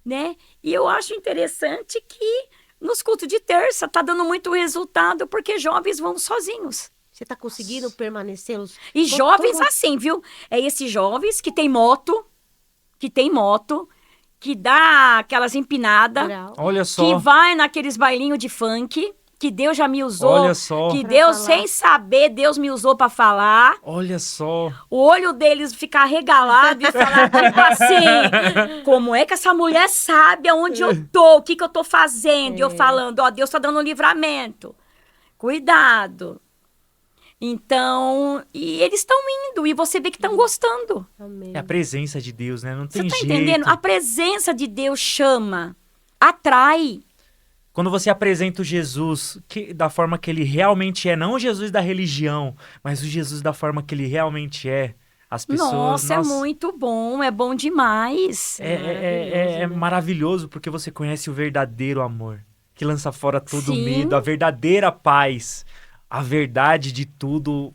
né? E eu acho interessante que nos cultos de terça tá dando muito resultado porque jovens vão sozinhos. Você está conseguindo permanecer? E Todo jovens mundo- assim, viu? É esses jovens que tem moto, que dá aquelas empinadas, Grau. Olha que só. vai naqueles bailinhos de funk, que Deus já me usou, Olha só. que Pra Deus, falar. sem saber, Deus me usou para falar. Olha só. O olho deles ficar regalado e falar tipo assim, como é que essa mulher sabe aonde eu tô, o que eu tô fazendo? E eu falando, ó, Deus tá dando um livramento. Cuidado. Então, e eles estão indo, e você vê que estão gostando. Amém. É a presença de Deus, né? Não Você tem tá jeito. entendendo? A presença de Deus chama, atrai. Quando você apresenta o Jesus da forma que ele realmente é, não o Jesus da religião, mas o Jesus da forma que ele realmente é, as pessoas... Nossa, é muito bom, é bom demais. É maravilhoso porque você conhece o verdadeiro amor, que lança fora todo o Sim. medo, a verdadeira paz, a verdade de tudo,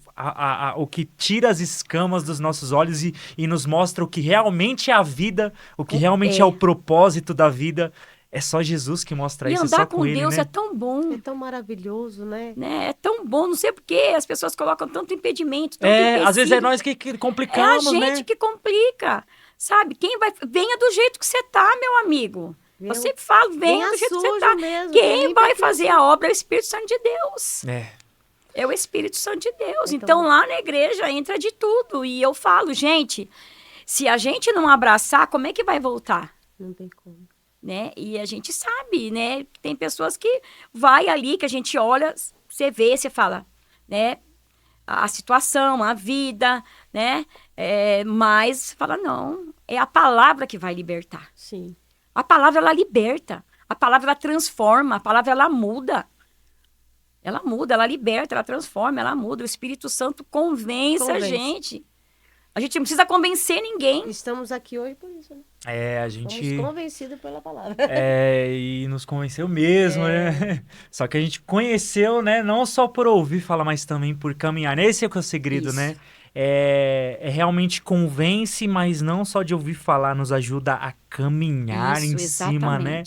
o que tira as escamas dos nossos olhos e nos mostra o que realmente é a vida, o que realmente é o propósito da vida. É só Jesus que mostra E isso, é andar só com ele, Deus né? é tão bom. É tão maravilhoso, né? Né? É tão bom, não sei por que as pessoas colocam tanto impedimento, tanto Às vezes é empecilho. nós que É a complicamos, gente né? que complica. Sabe? Venha do jeito que você tá, meu amigo. Eu sempre falo, venha do jeito que você tá. Mesmo, Quem vai fazer a obra é o Espírito Santo de Deus. É o Espírito Santo de Deus. Então, Então, lá na igreja entra de tudo. E eu falo, gente, se a gente não abraçar, como é que vai voltar? Não tem como. Né? E a gente sabe, né? Tem pessoas que vai ali, que a gente olha, você vê, você fala, né? A situação, a vida, né? Mas fala, não, é a palavra que vai libertar. Sim. A palavra, ela liberta. A palavra, ela transforma. A palavra, ela muda. Ela muda, ela liberta, ela transforma, ela muda. O Espírito Santo convence a gente. A gente não precisa convencer ninguém. Estamos aqui hoje por isso, né? A gente... Fomos convencidos pela palavra. E nos convenceu mesmo, né? Só que a gente conheceu, né? Não só por ouvir falar, mas também por caminhar. Esse é o segredo, né? Realmente convence, mas não só de ouvir falar, nos ajuda a caminhar em cima, né?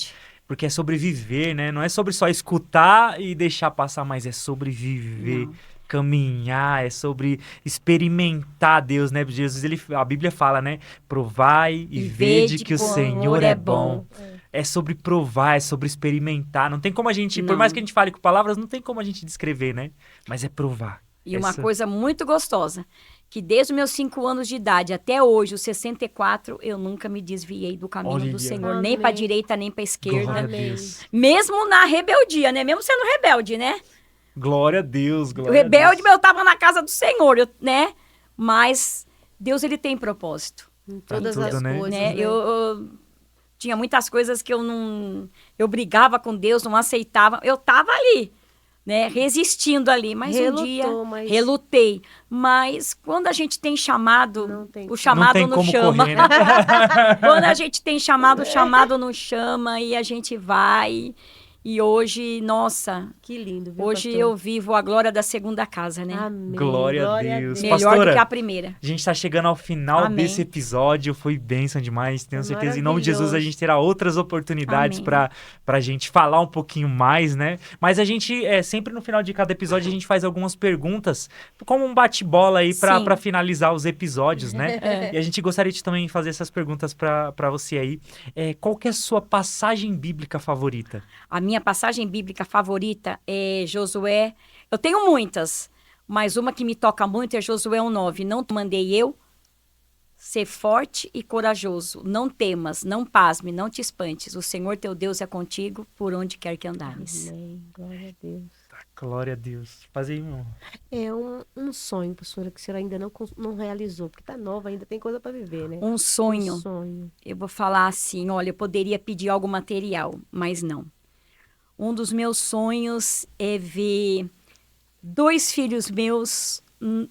Porque é sobre viver, né? Não é sobre só escutar e deixar passar, mas é sobre viver, caminhar, é sobre experimentar Deus, né? Jesus, a Bíblia fala, né? Provai e vede que o Senhor é bom. É sobre provar, é sobre experimentar. Não tem como a gente, por mais que a gente fale com palavras, não tem como a gente descrever, né? Mas é provar. E uma coisa muito gostosa, que desde os meus 5 anos de idade até hoje, os 64, eu nunca me desviei do caminho do Senhor. Nem para direita, nem para esquerda. Glória a Deus. Mesmo na rebeldia, né? Mesmo sendo rebelde, né? Glória a Deus, glória a Deus. O rebelde, eu tava na casa do Senhor, né? Mas Deus, ele tem propósito. Em todas as coisas, né? Eu tinha muitas coisas que eu brigava com Deus, não aceitava. Eu tava ali, né, resistindo ali, mas um dia relutei. Mas quando a gente tem chamado, o chamado não chama. Correr, né? Quando a gente tem chamado, o chamado não chama e a gente vai. E hoje, nossa, que lindo, viu, hoje pastor? Eu vivo a glória da segunda casa, né? Amém. Glória a Deus. Melhor Pastora, do que a primeira. A gente está chegando ao final desse episódio, foi bênção demais, tenho certeza. Em nome de Jesus, a gente terá outras oportunidades para a gente falar um pouquinho mais, né? Mas a gente, sempre no final de cada episódio, a gente faz algumas perguntas, como um bate-bola aí para finalizar os episódios, né? E a gente gostaria de também fazer essas perguntas para você aí. Qual que é a sua passagem bíblica favorita? A minha passagem bíblica favorita é Josué. Eu tenho muitas, mas uma que me toca muito é Josué 1:9. Não te mandei eu ser forte e corajoso. Não temas, não pasme, não te espantes. O Senhor teu Deus é contigo por onde quer que andares. Amém. Glória a Deus. Glória a Deus. Faz aí, meu. É um sonho, pastora, que a senhora ainda não realizou, porque tá nova, ainda tem coisa para viver, né? Um sonho. Um sonho. Eu vou falar assim, olha, eu poderia pedir algo material, mas não. Um dos meus sonhos é ver 2 filhos meus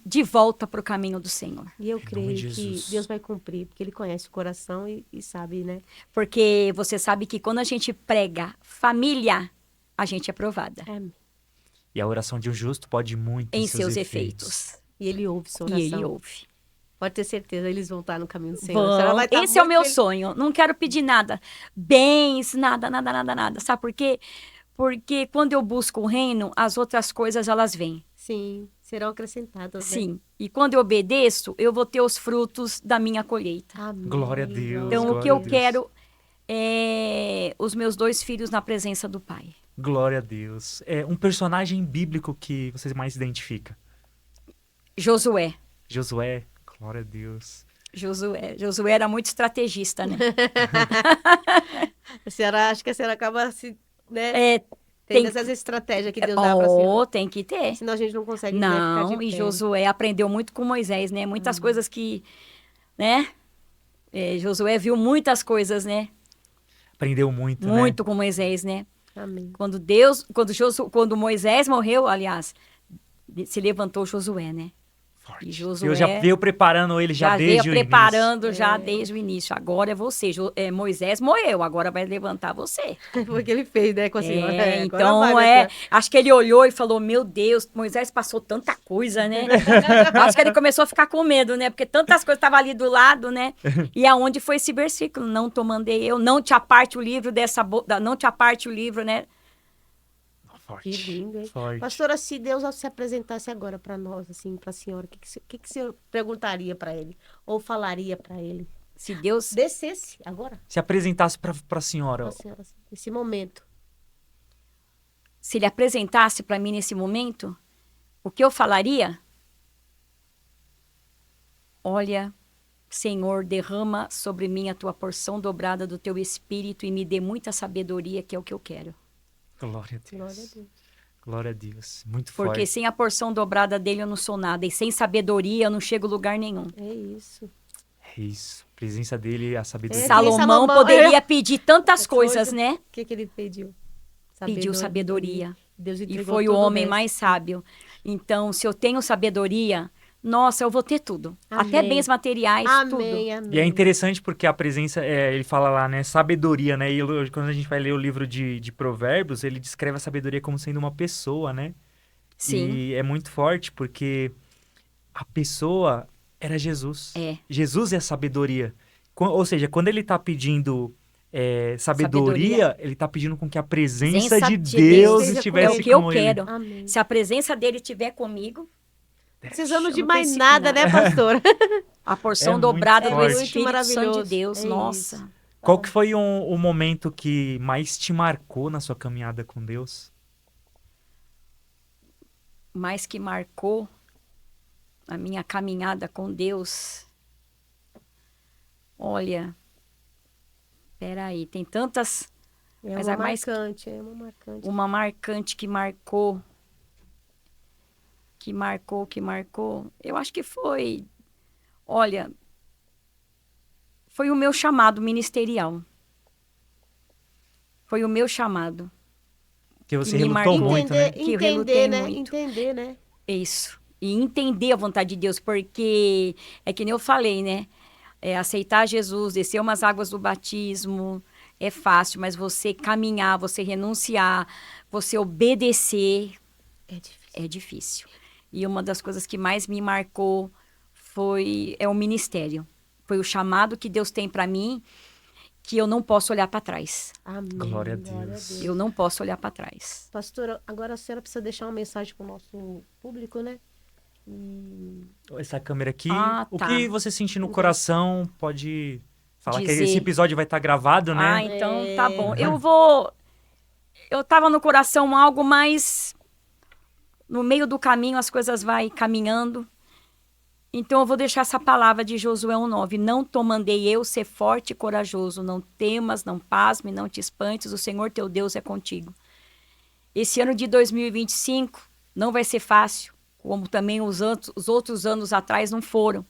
de volta para o caminho do Senhor. E eu creio que Deus vai cumprir, porque Ele conhece o coração e sabe, né? Porque você sabe que quando a gente prega família, a gente é provada. E a oração de um justo pode muito em seus efeitos. E Ele ouve sua oração. E Ele ouve. Pode ter certeza, eles vão estar no caminho do Senhor. Esse é o meu sonho. Não quero pedir nada. Bens, nada. Sabe por quê? Porque quando eu busco o reino, as outras coisas, elas vêm. Sim, serão acrescentadas. Sim. Né? E quando eu obedeço, eu vou ter os frutos da minha colheita. Amém. Glória a Deus. Então, o que eu quero é os meus 2 filhos na presença do Pai. Glória a Deus. É um personagem bíblico que você mais identifica? Josué. Josué, glória a Deus. Josué era muito estrategista, né? Acho que a senhora acaba se... Né? Tem essas estratégias que Deus dá pra senhora. Tem que ter. Senão a gente não consegue ficar de pé. E Josué aprendeu muito com Moisés, né? Muitas coisas que, né? Josué viu muitas coisas, né? Aprendeu muito, né? Muito com Moisés, né? Amém. Quando Moisés morreu, aliás, se levantou Josué, né? Forte. E Josué eu já veio preparando ele já desde o início. Desde o início. Agora é você. Moisés morreu, agora vai levantar você. Foi o que ele fez, né, com a senhora. Então, acho que ele olhou e falou, meu Deus, Moisés passou tanta coisa, né? Acho que ele começou a ficar com medo, né? Porque tantas coisas estavam ali do lado, né? E aonde foi esse versículo? Não te mandei eu, não te aparte o livro não te aparte o livro, né? Forte. Que lindo, hein? Forte. Pastora, se Deus se apresentasse agora para nós, assim, para a senhora, o que a senhora perguntaria para ele? Ou falaria para ele? Se Deus descesse agora, Se apresentasse para a senhora. a senhora, nesse momento. se ele apresentasse para mim nesse momento, o que eu falaria? Olha, Senhor, derrama sobre mim a tua porção dobrada do teu espírito e me dê muita sabedoria, que é o que eu quero. Glória a Deus. Glória a Deus. Glória a Deus. Muito Porque forte. sem a porção dobrada dele eu não sou nada. E sem sabedoria eu não chego a lugar nenhum. É isso. É isso. A presença dele, a sabedoria. Salomão, Salomão poderia pedir tantas coisas, né? O que ele pediu? Pediu sabedoria. Deus E entregou foi o todo homem resto. mais sábio. Então, se eu tenho sabedoria, nossa, eu vou ter tudo. Até Amém. bens materiais, tudo. Amém, amém. E é interessante porque a presença, ele fala lá, né, sabedoria, né? E quando a gente vai ler o livro de Provérbios, ele descreve a sabedoria como sendo uma pessoa, né? Sim. E é muito forte porque a pessoa era Jesus. É. Jesus é a sabedoria. Ou seja, quando ele está pedindo sabedoria, ele está pedindo com que a presença Presença de de Deus Deus É estivesse o que eu com ele. quero. Amém. Se a presença dele estiver comigo, Precisamos de Eu não mais preciso nada, nada. né, pastora? a porção muito dobrada do forte. Espírito Santo de Maravilhoso. Deus, É nossa. isso. Qual que foi o momento que mais te marcou na sua caminhada com Deus? Mais que marcou a minha caminhada com Deus. Olha, peraí, tem tantas. É Mas uma a mais- marcante, é uma marcante. Uma marcante que marcou. Que marcou. Eu acho que foi. Olha, foi o meu chamado ministerial. Foi o meu chamado. Que você me relutou marcou. muito, né? Que eu Entender, relutei né? muito. Entender, né? Isso. E entender a vontade de Deus, porque é que nem eu falei, né? Aceitar Jesus, descer umas águas do batismo é fácil, mas você caminhar, você renunciar, você obedecer É difícil. é difícil. E uma das coisas que mais me marcou é o ministério. Foi o chamado que Deus tem para mim, que eu não posso olhar para trás. Amém. Glória a Deus. Eu não posso olhar para trás. Pastora, agora a senhora precisa deixar uma mensagem para o nosso público, né? Essa câmera aqui. Ah, O tá. que você sentir no coração, pode falar que Dizer. esse episódio vai estar gravado, né? Ah, então tá bom. Eu tava no coração algo mais no meio do caminho, as coisas vai caminhando. Então eu vou deixar essa palavra de Josué 1:9. Não te mandei eu ser forte e corajoso, não temas, não pasme, não te espantes, o Senhor teu Deus é contigo. Esse ano de 2025 não vai ser fácil, como também os outros anos atrás não foram.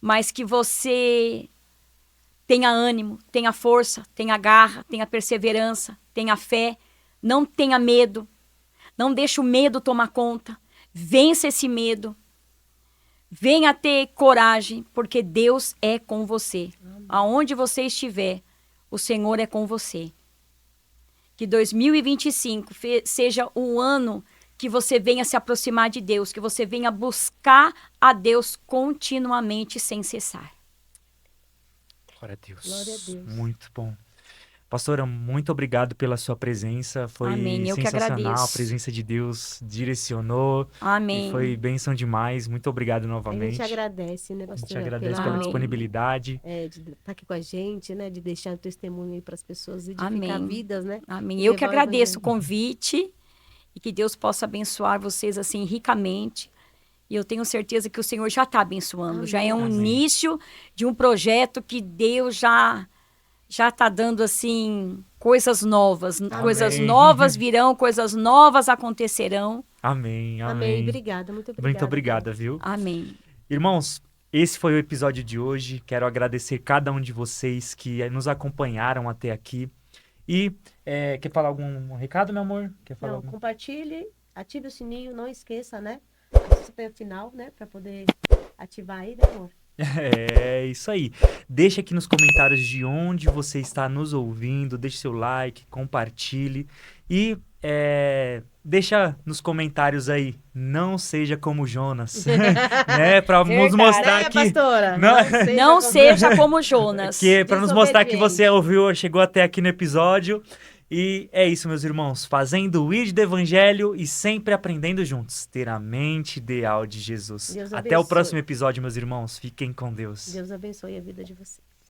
Mas que você tenha ânimo, tenha força, tenha garra, tenha perseverança, tenha fé, não tenha medo, não deixe o medo tomar conta, vença esse medo, venha ter coragem, porque Deus é com você. Aonde você estiver, o Senhor é com você. Que 2025 seja o ano que você venha se aproximar de Deus, que você venha buscar a Deus continuamente, sem cessar. Glória a Deus. Glória a Deus. Muito bom. Pastora, muito obrigado pela sua presença. Foi Amém. Eu que sensacional. agradeço. A presença de Deus direcionou. Amém. E foi bênção demais. Muito obrigado A novamente. gente agradece, né, A gente pastora? agradece pela Amém. disponibilidade. De estar aqui com a gente, né? De deixar um testemunho aí para as pessoas, edificar Amém. vidas, né? Amém. E Eu que levar o agradeço o evangelho. convite e que Deus possa abençoar vocês assim ricamente. E eu tenho certeza que o Senhor já está abençoando. Amém. Já é um Amém. início de um projeto que Deus já está dando assim coisas novas. Coisas novas virão, coisas novas acontecerão. Amém, amém. Amém. Obrigada, muito obrigada. Muito obrigada, viu? Amém. Irmãos, esse foi o episódio de hoje. Quero agradecer cada um de vocês que nos acompanharam até aqui. E quer falar algum recado, meu amor? Quer falar Não, algum? compartilhe, ative o sininho, não esqueça, né? Assista até o final, né? Para poder ativar aí, né, amor? É isso aí. Deixa aqui nos comentários de onde você está nos ouvindo. Deixe seu like, compartilhe. E deixa nos comentários aí. Não seja como Jonas. Né? Para nos Verdade. mostrar Né, que... pastora? Não- Não seja como Jonas. Que para nos mostrar que você ouviu, chegou até aqui no episódio E é isso, meus irmãos. Fazendo o ID do Evangelho e sempre aprendendo juntos. Ter a mente ideal de Jesus. Deus Até o abençoe. próximo episódio, meus irmãos. Fiquem com Deus. Deus abençoe a vida de você.